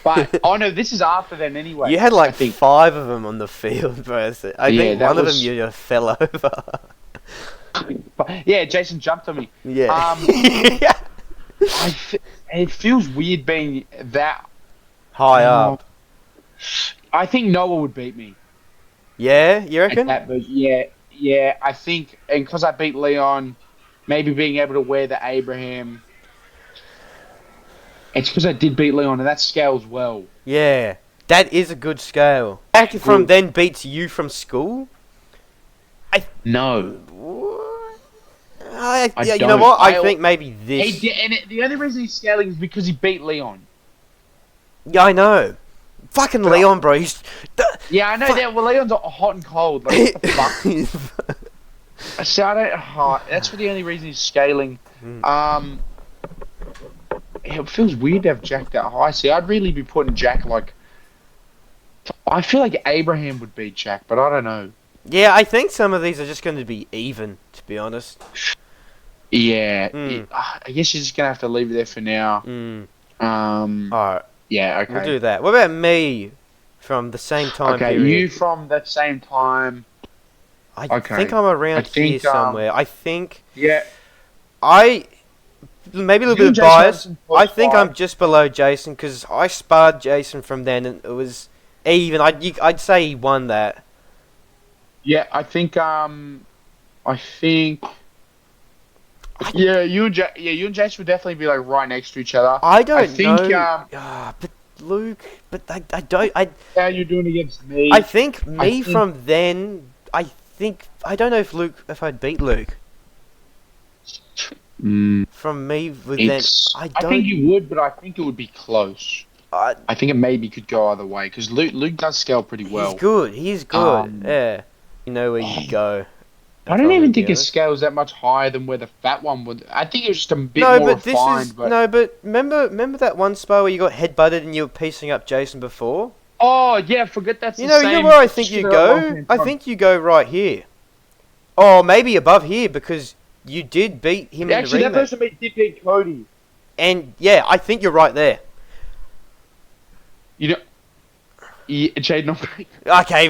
[SPEAKER 1] but oh no, this is after then anyway.
[SPEAKER 2] You had
[SPEAKER 1] I
[SPEAKER 2] like
[SPEAKER 1] think.
[SPEAKER 2] 5 of them on the field, bro. So I
[SPEAKER 1] Yeah,
[SPEAKER 2] think
[SPEAKER 1] that
[SPEAKER 2] one of them
[SPEAKER 1] was-
[SPEAKER 2] you just fell over.
[SPEAKER 1] But, yeah, Jason jumped on me.
[SPEAKER 2] Yeah.
[SPEAKER 1] It feels weird being that
[SPEAKER 2] High up.
[SPEAKER 1] I think Noah would beat me.
[SPEAKER 2] Yeah, you
[SPEAKER 1] At
[SPEAKER 2] reckon?
[SPEAKER 1] that, but yeah, I think, and because I beat Leon, maybe being able to wear the Abraham. It's because I did beat Leon, and that scales well.
[SPEAKER 2] Yeah, that is a good scale. Back from then beats you from school.
[SPEAKER 1] No,
[SPEAKER 2] Yeah, you know
[SPEAKER 1] don't.
[SPEAKER 2] what? I think maybe this.
[SPEAKER 1] The only reason he's scaling is because he beat Leon.
[SPEAKER 2] Yeah, I know. Fucking Leon, bro. He's.
[SPEAKER 1] Yeah, I know that. Well, Leon's hot and cold. Like, what the fuck? See, I don't. That's for the only reason he's scaling. It feels weird to have Jack that high. See, I'd really be putting Jack like. I feel like Abraham would beat Jack, but I don't know.
[SPEAKER 2] Yeah, I think some of these are just going to be even, to be honest.
[SPEAKER 1] Yeah,
[SPEAKER 2] Mm.
[SPEAKER 1] I guess you're just gonna have to leave it there for now.
[SPEAKER 2] Alright,
[SPEAKER 1] Yeah, okay.
[SPEAKER 2] we'll do that. What about me from the same time
[SPEAKER 1] Okay,
[SPEAKER 2] period?
[SPEAKER 1] you from that same time.
[SPEAKER 2] I
[SPEAKER 1] okay.
[SPEAKER 2] think I'm around
[SPEAKER 1] I think,
[SPEAKER 2] here somewhere. I think
[SPEAKER 1] Yeah.
[SPEAKER 2] maybe a little
[SPEAKER 1] You and
[SPEAKER 2] bit
[SPEAKER 1] Jason
[SPEAKER 2] biased.
[SPEAKER 1] Hudson
[SPEAKER 2] I think
[SPEAKER 1] five.
[SPEAKER 2] I'm just below Jason because I sparred Jason from then and it was even. I'd say he won that.
[SPEAKER 1] Yeah, I think. Yeah, you and Jason would definitely be like right next to each other.
[SPEAKER 2] I don't
[SPEAKER 1] think,
[SPEAKER 2] know. But Luke, but I don't.
[SPEAKER 1] How you doing against me?
[SPEAKER 2] I think me
[SPEAKER 1] think-
[SPEAKER 2] from then. I don't know if I'd beat Luke from me with then.
[SPEAKER 1] I think you would, but I think it would be close.
[SPEAKER 2] I,
[SPEAKER 1] I think it maybe could go either way because Luke does scale pretty well.
[SPEAKER 2] he's good. He's good. Yeah, you know where you go.
[SPEAKER 1] I don't even think it scales that much higher than where the fat one would. I think it was just a bit
[SPEAKER 2] No,
[SPEAKER 1] more
[SPEAKER 2] but
[SPEAKER 1] refined.
[SPEAKER 2] this is but remember that one spar where you got headbutted and you were piecing up Jason before?
[SPEAKER 1] Oh yeah, forget that's
[SPEAKER 2] You
[SPEAKER 1] the
[SPEAKER 2] know,
[SPEAKER 1] same.
[SPEAKER 2] you know where I think you
[SPEAKER 1] shit
[SPEAKER 2] go.
[SPEAKER 1] long
[SPEAKER 2] I
[SPEAKER 1] time.
[SPEAKER 2] think you go right here. Oh, maybe above here because you did beat him
[SPEAKER 1] Actually,
[SPEAKER 2] in
[SPEAKER 1] that
[SPEAKER 2] the rematch.
[SPEAKER 1] person did beat Cody.
[SPEAKER 2] And yeah, I think you're right there.
[SPEAKER 1] You know, Jaden on paper.
[SPEAKER 2] Okay.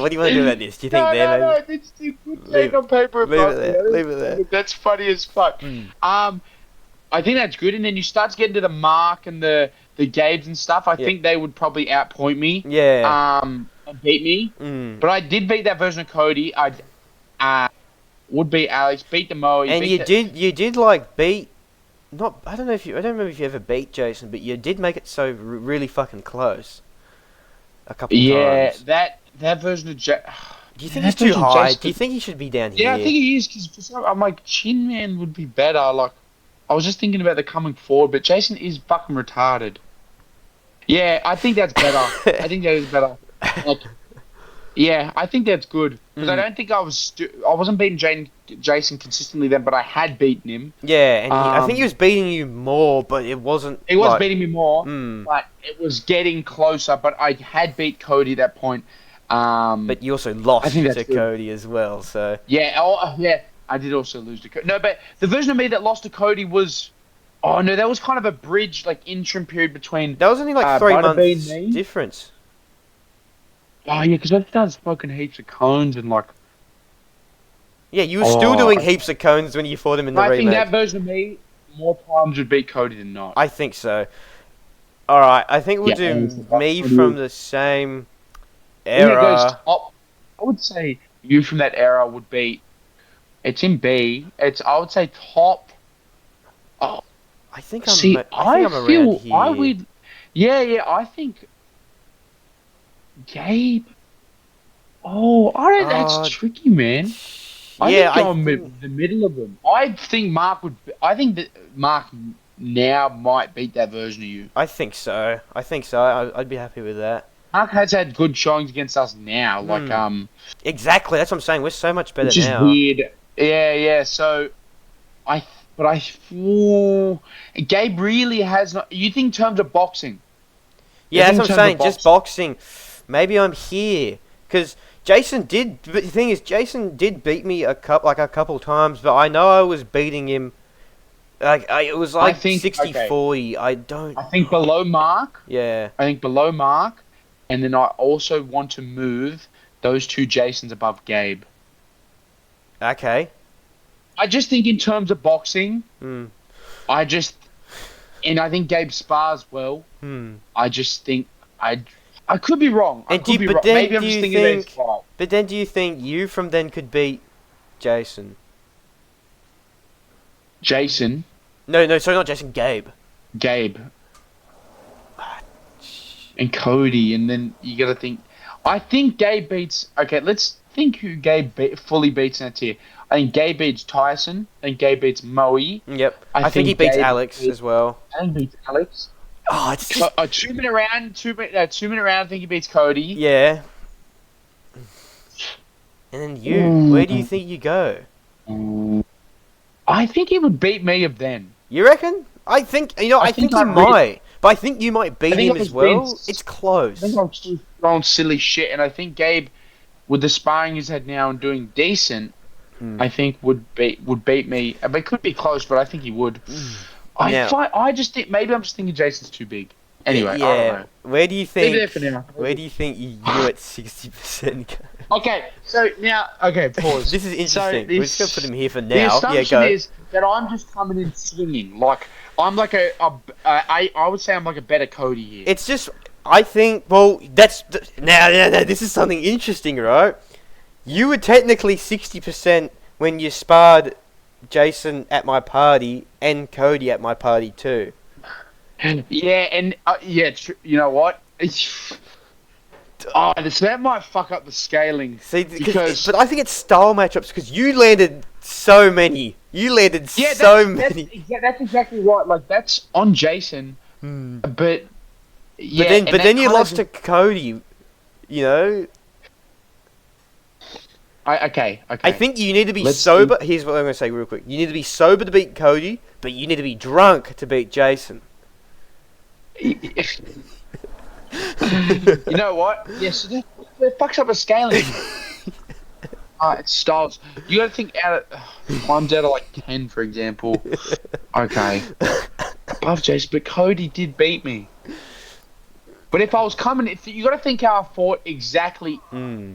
[SPEAKER 2] What do you want to do about this? Do you think there?
[SPEAKER 1] No,
[SPEAKER 2] Maybe?
[SPEAKER 1] it's too good.
[SPEAKER 2] Leave
[SPEAKER 1] Jaden on paper.
[SPEAKER 2] leave it there, leave it there.
[SPEAKER 1] That's funny as fuck. I think that's good. And then you start to get into the Mark and the Gabes and stuff. I think they would probably outpoint me.
[SPEAKER 2] Yeah.
[SPEAKER 1] And beat me. But I did beat that version of Cody. I would beat Alex, beat the Moe.
[SPEAKER 2] And you did like beat. Not I don't remember if you ever beat Jason, but you did make it so really fucking close. A couple times.
[SPEAKER 1] that version of Jack.
[SPEAKER 2] Do you think he's too high? Do you think he should be down here?
[SPEAKER 1] Yeah, I think he is because I'm like Chin Man would be better. Like I was just thinking about the coming forward, but Jason is fucking retarded. Yeah, I think that's better. I think that is better. Like, yeah, I think that's good because I don't think I wasn't beating Jason consistently then, but I had beaten him.
[SPEAKER 2] Yeah, and I think he was beating you more, but it wasn't.
[SPEAKER 1] He was beating me more,
[SPEAKER 2] Mm.
[SPEAKER 1] but it was getting closer. But I had beat Cody at that point.
[SPEAKER 2] But you also lost
[SPEAKER 1] think that's
[SPEAKER 2] to
[SPEAKER 1] good.
[SPEAKER 2] Cody as well, so.
[SPEAKER 1] Yeah, I did also lose to Cody. No, but the version of me that lost to Cody was. Oh no, that was kind of a bridge, like interim period between.
[SPEAKER 2] That was only like 3
[SPEAKER 1] Butterbean
[SPEAKER 2] months
[SPEAKER 1] me.
[SPEAKER 2] difference.
[SPEAKER 1] Oh yeah, because I started smoking heaps of cones and like.
[SPEAKER 2] Yeah, you were still doing heaps of cones when you fought him in the
[SPEAKER 1] I think that
[SPEAKER 2] rematch.
[SPEAKER 1] version of me more times would beat Cody than not.
[SPEAKER 2] I think so. Alright, I think we'll
[SPEAKER 1] Yeah,
[SPEAKER 2] do
[SPEAKER 1] and
[SPEAKER 2] me
[SPEAKER 1] that's
[SPEAKER 2] from the same
[SPEAKER 1] Who goes
[SPEAKER 2] era.
[SPEAKER 1] top? I would say you from that era would be. It's in B. I would say top. Oh,
[SPEAKER 2] I think
[SPEAKER 1] see,
[SPEAKER 2] I'm around here.
[SPEAKER 1] I would. Yeah. I think Gabe. Oh, I don't. That's
[SPEAKER 2] Uh,
[SPEAKER 1] tricky, man. I
[SPEAKER 2] yeah,
[SPEAKER 1] think
[SPEAKER 2] I
[SPEAKER 1] going
[SPEAKER 2] think.
[SPEAKER 1] the middle of them. I think Mark would. I think that Mark now might beat that version of you.
[SPEAKER 2] I think so. I think so. I'd be happy with that.
[SPEAKER 1] Mark has had good showings against us now,
[SPEAKER 2] Hmm. Exactly. That's what I'm saying. We're so much better
[SPEAKER 1] which is
[SPEAKER 2] now.
[SPEAKER 1] weird. Yeah, yeah. So but ooh, Gabe really has not. You think in terms of boxing? You
[SPEAKER 2] Yeah, that's
[SPEAKER 1] think
[SPEAKER 2] what
[SPEAKER 1] in
[SPEAKER 2] I'm
[SPEAKER 1] terms of
[SPEAKER 2] saying. Just
[SPEAKER 1] boxing?
[SPEAKER 2] boxing. Maybe I'm here because Jason did. But the thing is, Jason did beat me a couple times, but I know I was beating him. It was
[SPEAKER 1] I
[SPEAKER 2] like
[SPEAKER 1] think okay.
[SPEAKER 2] 60-40. I don't.
[SPEAKER 1] I think below Mark.
[SPEAKER 2] Yeah.
[SPEAKER 1] I think below Mark, and then I also want to move those two Jasons above Gabe.
[SPEAKER 2] Okay.
[SPEAKER 1] I just think in terms of boxing,
[SPEAKER 2] Hmm.
[SPEAKER 1] I just and I think Gabe spars well.
[SPEAKER 2] Hmm.
[SPEAKER 1] I just think I could be wrong. I
[SPEAKER 2] And do
[SPEAKER 1] could
[SPEAKER 2] you,
[SPEAKER 1] be
[SPEAKER 2] but
[SPEAKER 1] wrong.
[SPEAKER 2] then
[SPEAKER 1] Maybe
[SPEAKER 2] do
[SPEAKER 1] I'm just
[SPEAKER 2] you
[SPEAKER 1] thinking about his
[SPEAKER 2] think?
[SPEAKER 1] fight.
[SPEAKER 2] But then do you think you from then could beat Jason?
[SPEAKER 1] Jason,
[SPEAKER 2] No, no, sorry, not Jason. Gabe.
[SPEAKER 1] Gabe, and Cody, and then you got to think. I think Gabe beats. Okay, let's think who fully beats in that tier. I think Gabe beats Tyson. I think Gabe beats Moe.
[SPEAKER 2] Yep.
[SPEAKER 1] I
[SPEAKER 2] I think he
[SPEAKER 1] think
[SPEAKER 2] beats
[SPEAKER 1] Gabe
[SPEAKER 2] Alex as well.
[SPEAKER 1] I think beats Alex.
[SPEAKER 2] Oh, it's just
[SPEAKER 1] A 2 minute round, 2 minute round. I think he beats Cody.
[SPEAKER 2] yeah. And then you, where do you
[SPEAKER 1] Mm.
[SPEAKER 2] think you go?
[SPEAKER 1] I think he would beat me of then.
[SPEAKER 2] You reckon? I think you know.
[SPEAKER 1] I
[SPEAKER 2] I
[SPEAKER 1] think
[SPEAKER 2] think
[SPEAKER 1] I
[SPEAKER 2] you
[SPEAKER 1] really,
[SPEAKER 2] might, but I think you might
[SPEAKER 1] I
[SPEAKER 2] beat
[SPEAKER 1] think
[SPEAKER 2] him
[SPEAKER 1] I was
[SPEAKER 2] as
[SPEAKER 1] being,
[SPEAKER 2] well. It's
[SPEAKER 1] I think
[SPEAKER 2] close.
[SPEAKER 1] I was just throwing silly shit, and I think Gabe, with the sparring he's had now and doing decent,
[SPEAKER 2] Hmm.
[SPEAKER 1] I think would beat me. But it could be close, but I think he would.
[SPEAKER 2] Now,
[SPEAKER 1] I just think maybe I'm just thinking Jason's too big. Anyway, I don't
[SPEAKER 2] yeah.
[SPEAKER 1] know.
[SPEAKER 2] Where do you
[SPEAKER 1] Leave it there
[SPEAKER 2] think?
[SPEAKER 1] for now.
[SPEAKER 2] Where do you think you at 60% go?
[SPEAKER 1] Okay, so now, okay, pause.
[SPEAKER 2] This is
[SPEAKER 1] So
[SPEAKER 2] interesting. We're just gonna put him here for
[SPEAKER 1] the
[SPEAKER 2] now. Yeah,
[SPEAKER 1] assumption
[SPEAKER 2] go.
[SPEAKER 1] is that I'm just coming in swinging. Like I'm like I would say I'm like a better Cody here.
[SPEAKER 2] It's just, I think. Well, now. This is something interesting, right? You were technically 60% when you sparred Jason at my party and Cody at my party too.
[SPEAKER 1] Yeah, and yeah, you know what? Oh, that might fuck up the scaling
[SPEAKER 2] See,
[SPEAKER 1] because
[SPEAKER 2] but I think it's style matchups because you landed so many. You landed
[SPEAKER 1] yeah,
[SPEAKER 2] so many.
[SPEAKER 1] that's exactly right. Like that's on Jason,
[SPEAKER 2] Hmm.
[SPEAKER 1] but yeah,
[SPEAKER 2] But then,
[SPEAKER 1] and
[SPEAKER 2] but
[SPEAKER 1] that
[SPEAKER 2] then you
[SPEAKER 1] kind of
[SPEAKER 2] lost to Cody. You know,
[SPEAKER 1] okay.
[SPEAKER 2] I think you need to be
[SPEAKER 1] Let's
[SPEAKER 2] sober. Here's what I'm going to say real quick. You need to be sober to beat Cody, but you need to be drunk to beat Jason.
[SPEAKER 1] You know what? Yes, it fucks up the scaling. It's styles. You got to think out of. I'm down to like 10, for example. Okay. Above Jason, but Cody did beat me. But if I was coming, if you got to think how I fought exactly
[SPEAKER 2] Hmm.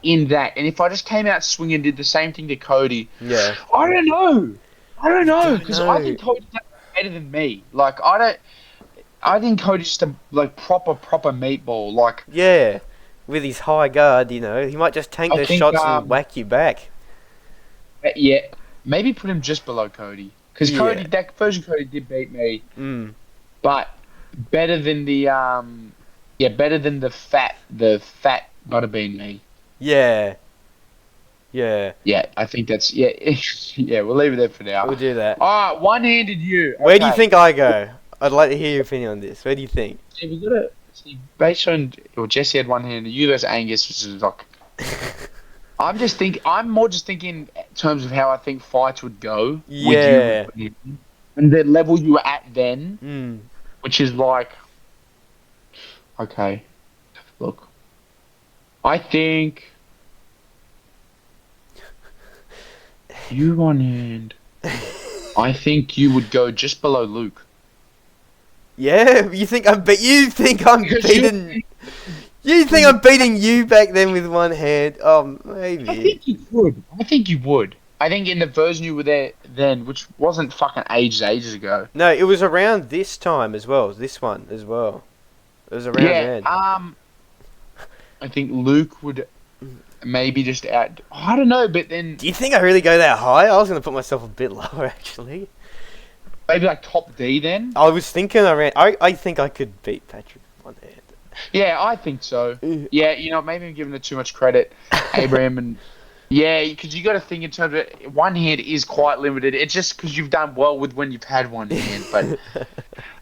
[SPEAKER 1] in that, and if I just came out swinging and did the same thing to Cody,
[SPEAKER 2] Yeah.
[SPEAKER 1] I don't know. I don't know because I
[SPEAKER 2] know.
[SPEAKER 1] think Cody's better than me. Like I don't. I think Cody's just a like proper meatball. Like
[SPEAKER 2] Yeah. With his high guard, you know, he might just tank
[SPEAKER 1] I
[SPEAKER 2] those
[SPEAKER 1] think
[SPEAKER 2] shots and whack you back.
[SPEAKER 1] yeah, maybe put him just below Cody because
[SPEAKER 2] Yeah.
[SPEAKER 1] that version Cody did beat me,
[SPEAKER 2] Hmm.
[SPEAKER 1] but better than better than the fat butterbean me.
[SPEAKER 2] Yeah. Yeah.
[SPEAKER 1] Yeah, I think that's yeah. Yeah, we'll leave it there for now.
[SPEAKER 2] We'll do that.
[SPEAKER 1] All right, one-handed you.
[SPEAKER 2] Where do you
[SPEAKER 1] Okay.
[SPEAKER 2] think I go? I'd like to hear your opinion on this. Where do you think?
[SPEAKER 1] See, we gotta see based on well, Jesse had one-handed. You versus Angus, which is like. I'm more just thinking in terms of how I think fights would go.
[SPEAKER 2] Yeah.
[SPEAKER 1] With you and the level you were at then,
[SPEAKER 2] Hmm.
[SPEAKER 1] which is like. Okay, look. I think. You one-hand. I think you would go just below Luke.
[SPEAKER 2] Yeah, you think I'm
[SPEAKER 1] Because
[SPEAKER 2] beating? You think I'm beating you back then with one hand? Oh,
[SPEAKER 1] I
[SPEAKER 2] maybe.
[SPEAKER 1] think you would. I think you would. I think in the version you were there then, which wasn't fucking ages ago.
[SPEAKER 2] No, it was around this time as well. This one as well. It was around
[SPEAKER 1] Yeah.
[SPEAKER 2] then.
[SPEAKER 1] I think Luke would maybe just out. I don't know, but then
[SPEAKER 2] Do you think I really go that high? I was gonna put myself a bit lower actually.
[SPEAKER 1] maybe like top D then.
[SPEAKER 2] I was thinking around. I think I could beat Patrick with one hand.
[SPEAKER 1] Yeah, I think so. Yeah, maybe I'm giving it too much credit, Abraham, and yeah, because you got to think in terms of one hand is quite limited. It's just because you've done well with when you've had one hand, but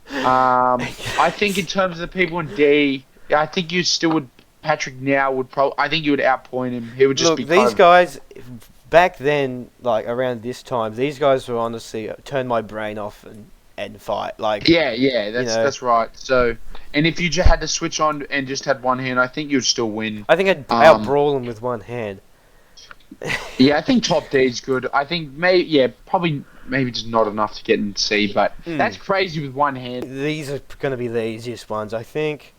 [SPEAKER 1] I think in terms of the people in D, yeah, I think you still would. Patrick now would probably. I think you would outpoint him. He would just
[SPEAKER 2] Look,
[SPEAKER 1] be
[SPEAKER 2] these guys back then, like around this time, these guys were honestly turn my brain off and fight. Like,
[SPEAKER 1] Yeah, that's right. So, and if you just had to switch on and just had one hand, I think you'd still win.
[SPEAKER 2] I think I'd out brawl him with one hand.
[SPEAKER 1] Yeah, I think top D is good. I think probably maybe just not enough to get in C, but that's crazy with one hand.
[SPEAKER 2] These are going to be the easiest ones. I think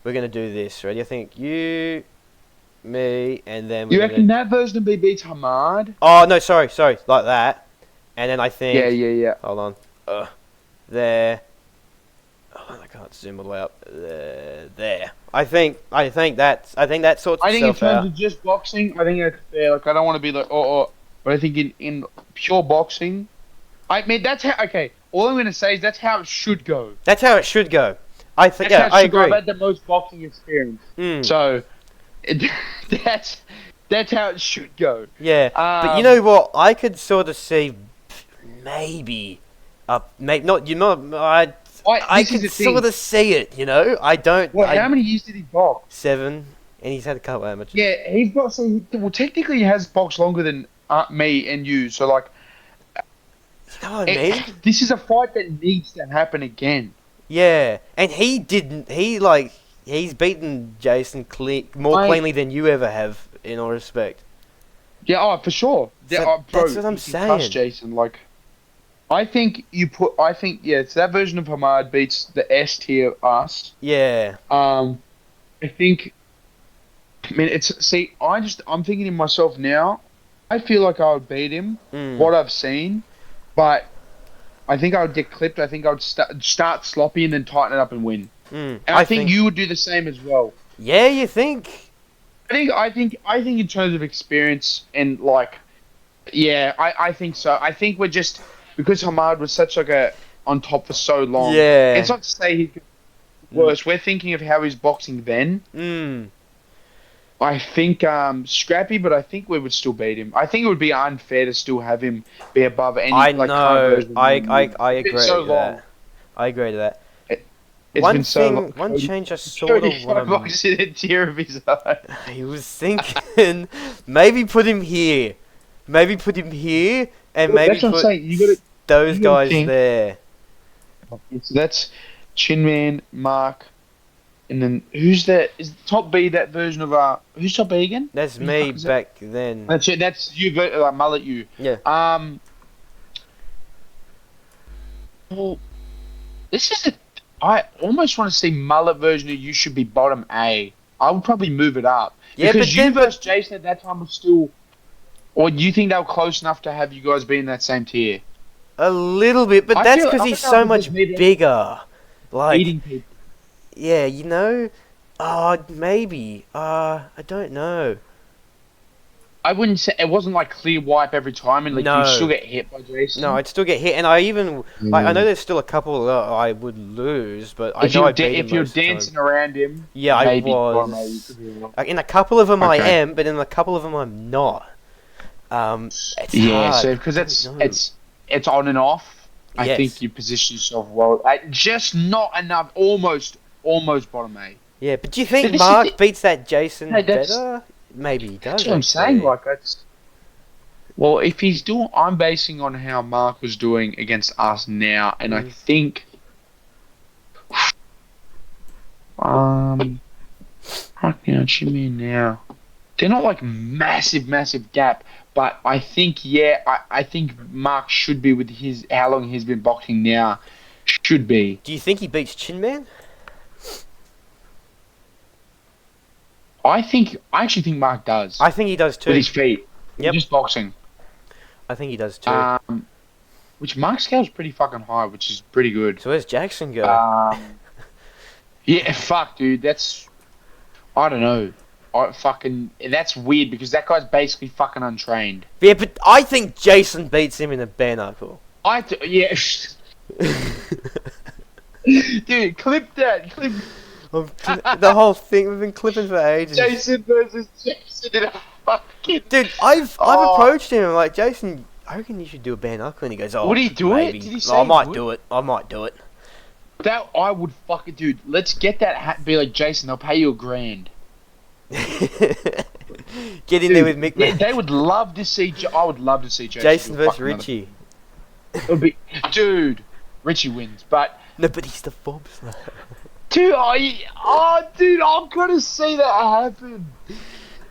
[SPEAKER 2] we're going to do this. Ready? I think you, me, and then
[SPEAKER 1] You reckon that version of B beats Hamad?
[SPEAKER 2] Oh no, sorry, like that. And then I think
[SPEAKER 1] Yeah.
[SPEAKER 2] Hold on. There. Oh, I can't zoom all the way up. There. I think that sorts itself out.
[SPEAKER 1] I think in terms of just boxing, I think that's fair. Like I don't want to be like but I think in pure boxing, I mean that's how. Okay, all I'm gonna say is that's how it should go.
[SPEAKER 2] That's how it should go. I think.
[SPEAKER 1] That's
[SPEAKER 2] I agree.
[SPEAKER 1] I've had the most boxing experience, so that's how it should go.
[SPEAKER 2] Yeah, but you know what? I could sort of see maybe not. I can sort of see it. I don't.
[SPEAKER 1] Well, how many years did he box?
[SPEAKER 2] 7, and he's had a couple amateurs.
[SPEAKER 1] Yeah, he's boxed. Well, technically, he has boxed longer than me and you. So, like,
[SPEAKER 2] you know what I mean?
[SPEAKER 1] This is a fight that needs to happen again.
[SPEAKER 2] Yeah, and he didn't. He's beaten Jason more cleanly than you ever have, in all respect.
[SPEAKER 1] Yeah, for sure.
[SPEAKER 2] So that's what I'm saying.
[SPEAKER 1] Trust Jason, like. I think it's that version of Hamad beats the S tier us.
[SPEAKER 2] Yeah.
[SPEAKER 1] I think. I mean, I'm thinking to myself now. I feel like I would beat him. What I've seen, but I think I would get clipped. I think I would start sloppy and then tighten it up and win. And I think you would do the same as well.
[SPEAKER 2] Yeah, you think?
[SPEAKER 1] I think in terms of experience and like, yeah, I think so. I think we're just. Because Hamad was such like a on top for so long.
[SPEAKER 2] Yeah.
[SPEAKER 1] It's not to say he could be worse. We're thinking of how he's boxing then. I think scrappy, but I think we would still beat him. I think it would be unfair to still have him be above any.
[SPEAKER 2] I
[SPEAKER 1] like,
[SPEAKER 2] know. I agree to that. I agree to that. One change I sort of want to.
[SPEAKER 1] Boxing a tear of his eye.
[SPEAKER 2] He was thinking maybe put him here, and maybe put those guys there.
[SPEAKER 1] So that's Chinman, Mark, and then who's that? Is top B that version of who's top B again?
[SPEAKER 2] That's me back then.
[SPEAKER 1] That's it. That's you, mullet you.
[SPEAKER 2] Yeah.
[SPEAKER 1] Well, this is I almost want to see mullet version of you should be bottom A. I would probably move it up.
[SPEAKER 2] Yeah,
[SPEAKER 1] because you versus Jason at that time was still. Or do you think they were close enough to have you guys be in that same tier?
[SPEAKER 2] A little bit, but that's because he's so much bigger. Like,
[SPEAKER 1] eating people.
[SPEAKER 2] Yeah, maybe. I don't know.
[SPEAKER 1] I wouldn't say it wasn't like clear wipe every time, and like you still get hit by Jason.
[SPEAKER 2] No, I'd still get hit, and I even I know there's still a couple that I would lose, but I know if
[SPEAKER 1] you're dancing around him.
[SPEAKER 2] Yeah, I was. In a couple of them I am, but in a couple of them I'm not. It's hard.
[SPEAKER 1] So because it's on and off. I think you position yourself well. Just not enough. Almost bottom A.
[SPEAKER 2] Yeah, but do you think Mark beats that Jason better? Maybe he does.
[SPEAKER 1] That's what I'm saying. Like that's. Well, if he's doing, I'm basing on how Mark was doing against us now, and I think. Jimmy now. They're not like massive gap, but I think I think Mark should be with how long he's been boxing now, should be.
[SPEAKER 2] Do you think he beats Chin Man?
[SPEAKER 1] I actually think Mark does.
[SPEAKER 2] I think he does too.
[SPEAKER 1] With his feet. Yep. Just boxing.
[SPEAKER 2] I think he does too.
[SPEAKER 1] Which Mark's scale's pretty fucking high, which is pretty good.
[SPEAKER 2] So where's Jackson go?
[SPEAKER 1] Yeah, fuck, dude. That's I don't know. That's weird because that guy's basically fucking untrained.
[SPEAKER 2] Yeah, but I think Jason beats him in a bare knuckle.
[SPEAKER 1] Yeah. Dude, clip that.
[SPEAKER 2] The whole thing we've been clipping for ages.
[SPEAKER 1] Jason versus Jason in a fucking.
[SPEAKER 2] Dude, I've
[SPEAKER 1] Oh.
[SPEAKER 2] approached him. I'm like, Jason, I reckon you should do a bare knuckle. And he goes, oh,
[SPEAKER 1] Would he do it?
[SPEAKER 2] maybe.
[SPEAKER 1] Did he
[SPEAKER 2] Oh,
[SPEAKER 1] say
[SPEAKER 2] I
[SPEAKER 1] he
[SPEAKER 2] might
[SPEAKER 1] would?
[SPEAKER 2] do it. I might do it.
[SPEAKER 1] That I would fucking dude. Let's get that hat. Be like Jason. They'll pay you $1,000.
[SPEAKER 2] Get in there with Mick.
[SPEAKER 1] Yeah, they would love to see. I would love to see
[SPEAKER 2] Jason
[SPEAKER 1] do
[SPEAKER 2] versus
[SPEAKER 1] fucking another-
[SPEAKER 2] Richie.
[SPEAKER 1] It would be, dude. Richie wins, but
[SPEAKER 2] No, but he's the bobsleigh.
[SPEAKER 1] dude, dude, I'm gonna see that happen.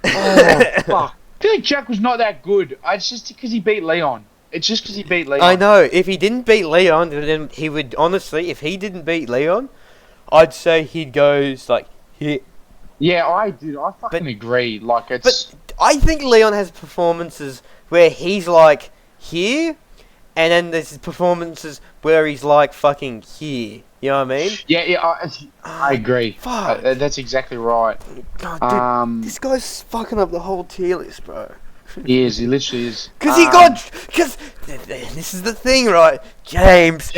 [SPEAKER 1] Oh fuck! I feel like Jack was not that good. It's just because he beat Leon. It's just because he beat Leon.
[SPEAKER 2] I know. If he didn't beat Leon, then he would honestly. If he didn't beat Leon, I'd say he'd goes like here.
[SPEAKER 1] Yeah, I do. I fucking agree. Like it's.
[SPEAKER 2] But I think Leon has performances where he's like here, and then there's performances where he's like fucking here. You know what I mean?
[SPEAKER 1] Yeah, I agree.
[SPEAKER 2] Fuck.
[SPEAKER 1] That's exactly right.
[SPEAKER 2] God, dude, this guy's fucking up the whole tier list, bro.
[SPEAKER 1] He is. He literally is.
[SPEAKER 2] Because this is the thing, right? James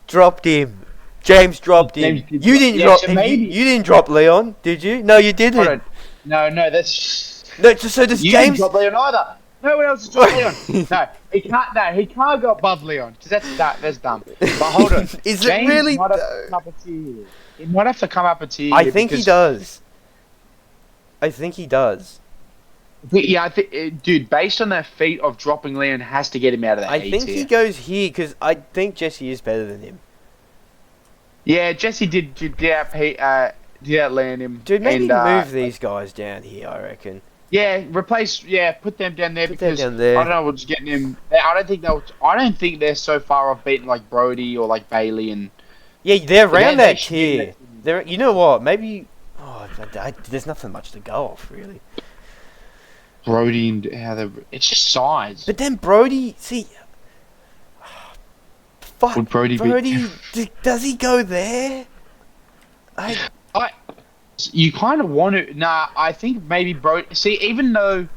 [SPEAKER 2] dropped him. James dropped him.
[SPEAKER 1] James did
[SPEAKER 2] You
[SPEAKER 1] drop-
[SPEAKER 2] didn't
[SPEAKER 1] yeah,
[SPEAKER 2] drop.
[SPEAKER 1] so
[SPEAKER 2] You,
[SPEAKER 1] maybe-
[SPEAKER 2] you didn't drop Leon, did you? No, you
[SPEAKER 1] Hold
[SPEAKER 2] didn't.
[SPEAKER 1] on. No, that's.
[SPEAKER 2] No, so does
[SPEAKER 1] You
[SPEAKER 2] James?
[SPEAKER 1] didn't drop Leon either. No one else has dropped Leon. No, he can't. No, he can't go above Leon because that's dumb. But hold on.
[SPEAKER 2] Is it
[SPEAKER 1] James
[SPEAKER 2] really
[SPEAKER 1] might have
[SPEAKER 2] though?
[SPEAKER 1] to come up a tier. He might have to come up a tier.
[SPEAKER 2] I think he
[SPEAKER 1] because-
[SPEAKER 2] does. I think he does.
[SPEAKER 1] Yeah, I think, dude. Based on that feat of dropping Leon, has to get him out of that.
[SPEAKER 2] I think he goes here because I think Jesse is better than him.
[SPEAKER 1] Yeah, Jesse did land him.
[SPEAKER 2] Dude, maybe
[SPEAKER 1] and,
[SPEAKER 2] move these guys down here. I reckon.
[SPEAKER 1] Yeah, replace. Yeah, put them down there
[SPEAKER 2] Put them
[SPEAKER 1] because
[SPEAKER 2] down there.
[SPEAKER 1] I don't know what's getting him. I don't think they'll. I don't think they're so far off beating like Brody or like Bailey and.
[SPEAKER 2] Yeah, they're around
[SPEAKER 1] they
[SPEAKER 2] that
[SPEAKER 1] should be in
[SPEAKER 2] tier.
[SPEAKER 1] that tier.
[SPEAKER 2] They're, you know what? Maybe. Oh, there's nothing much to go off really.
[SPEAKER 1] Brody and how they. It's just size.
[SPEAKER 2] But then Brody, see. Fuck.
[SPEAKER 1] Would Brody be-
[SPEAKER 2] does he go there?
[SPEAKER 1] You kind of want to. Nah, I think maybe Brody. See, even though.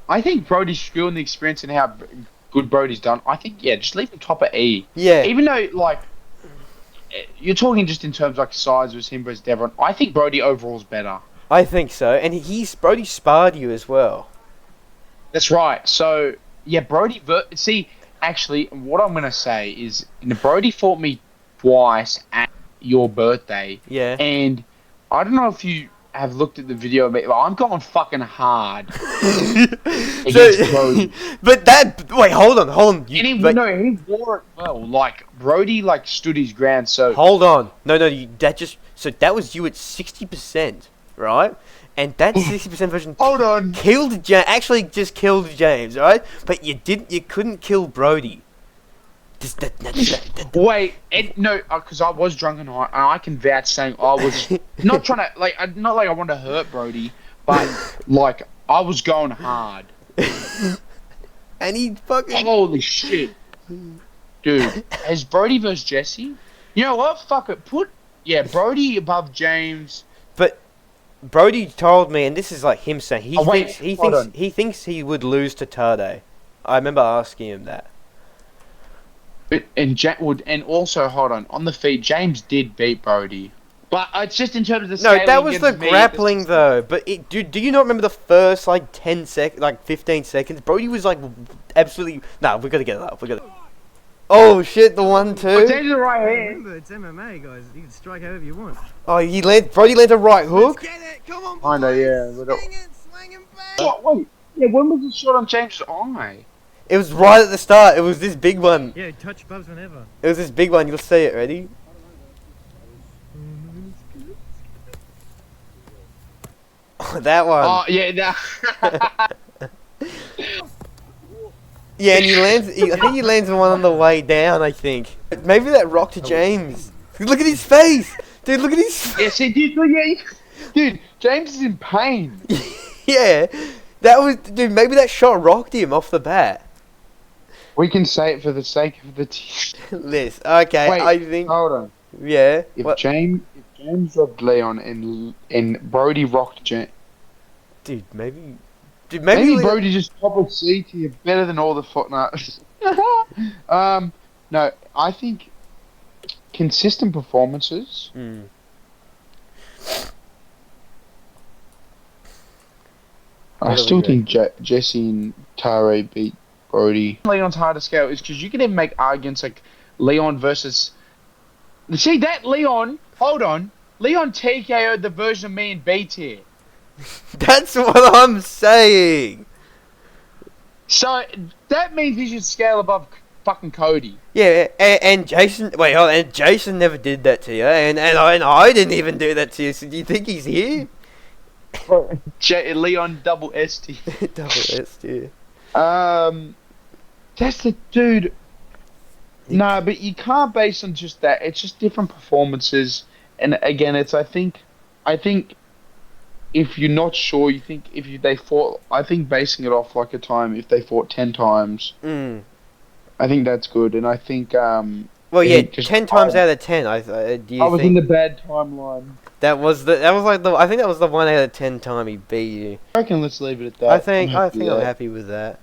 [SPEAKER 1] I think Brody's skill and the experience and how good Brody's done. I think just leave him top of E.
[SPEAKER 2] Yeah.
[SPEAKER 1] Even though like. You're talking just in terms like size versus him versus Devon. I think Brody overall is better.
[SPEAKER 2] I think so, and Brody sparred you as well.
[SPEAKER 1] That's right. So yeah, Brody. See, actually, what I'm gonna say is, Brody fought me twice at your birthday,
[SPEAKER 2] Yeah.
[SPEAKER 1] and I don't know if you have looked at the video of it, but I'm going fucking hard against Brody.
[SPEAKER 2] But wait, hold on.
[SPEAKER 1] And he wore it well. Like Brody, like stood his ground. So
[SPEAKER 2] Hold on. No, that was you at 60%, right? And that 60% version
[SPEAKER 1] hold on.
[SPEAKER 2] killed actually just killed James, right? But you couldn't kill Brody.
[SPEAKER 1] Wait, no, because I was drunk and I can vouch saying I was not trying to not like I wanted to hurt Brody, but like I was going hard.
[SPEAKER 2] And he fucking
[SPEAKER 1] Holy shit, dude! Has Brody versus Jesse? You know what? Fuck it. Put Brody above James.
[SPEAKER 2] But Brody told me, and this is like him saying
[SPEAKER 1] hold on.
[SPEAKER 2] he thinks he would lose to Tade. I remember asking him that.
[SPEAKER 1] And also hold on the feet. James did beat Brody, but it's just in terms of the.
[SPEAKER 2] No, that
[SPEAKER 1] scaling
[SPEAKER 2] was the
[SPEAKER 1] against me,
[SPEAKER 2] grappling though. But do you not remember the first like 15 seconds? Brody was like absolutely. Nah, we gotta get it up. Oh shit, the 1-2.
[SPEAKER 1] It's in the right hand.
[SPEAKER 3] Remember, it's MMA, guys. You can strike however you want.
[SPEAKER 2] Oh, Brody landed a right hook.
[SPEAKER 3] Get it! Come on,
[SPEAKER 1] I know, yeah.
[SPEAKER 3] swing it back.
[SPEAKER 1] What? Wait. Yeah, when was the shot on James' eye?
[SPEAKER 2] It was right at the start. It was this big one.
[SPEAKER 3] Yeah, touch Bubs whenever.
[SPEAKER 2] It was this big one. You'll see it. Ready? Oh, that one.
[SPEAKER 1] Oh, yeah, that.
[SPEAKER 2] Yeah, and I think he lands one on the way down. I think maybe that rock to James. Look at his face, dude. Look at his.
[SPEAKER 1] Yeah, see, dude, James is in pain.
[SPEAKER 2] Yeah, dude. Maybe that shot rocked him off the bat.
[SPEAKER 1] We can say it for the sake of the
[SPEAKER 2] Liz, okay,
[SPEAKER 1] Wait,
[SPEAKER 2] I think.
[SPEAKER 1] hold on.
[SPEAKER 2] Yeah.
[SPEAKER 1] If James rocked Leon and Brody rocked James,
[SPEAKER 2] Dude, maybe
[SPEAKER 1] Brody just top of C tier better than all the footnotes. No, I think consistent performances.
[SPEAKER 2] Mm.
[SPEAKER 1] I
[SPEAKER 2] What do
[SPEAKER 1] still
[SPEAKER 2] we
[SPEAKER 1] think Jesse and Tare beat Brody. Leon's harder scale is because you can even make arguments like Leon versus. See that Leon? Hold on, Leon TKO'd the version of me and B tier.
[SPEAKER 2] That's what I'm saying.
[SPEAKER 1] So that means he should scale above fucking Cody.
[SPEAKER 2] Yeah, and Jason. Wait, hold on, and Jason never did that to you, and I didn't even do that to you. So do you think he's here?
[SPEAKER 1] Leon double ST.
[SPEAKER 2] Double S tier.
[SPEAKER 1] That's the dude. No, but you can't base on just that. It's just different performances, and again, it's I think if you're not sure, you think they fought. I think basing it off like a time if they fought 10 times.
[SPEAKER 2] Mm.
[SPEAKER 1] I think that's good, and I think
[SPEAKER 2] Well, yeah, 10 times out of 10. Do you
[SPEAKER 1] I was
[SPEAKER 2] think
[SPEAKER 1] in the bad timeline.
[SPEAKER 2] that was like the I think that was the 1 out of 10 time he beat you.
[SPEAKER 1] I reckon let's leave it at that.
[SPEAKER 2] I think
[SPEAKER 1] I'm happy
[SPEAKER 2] I'm
[SPEAKER 1] with that.
[SPEAKER 2] happy with that.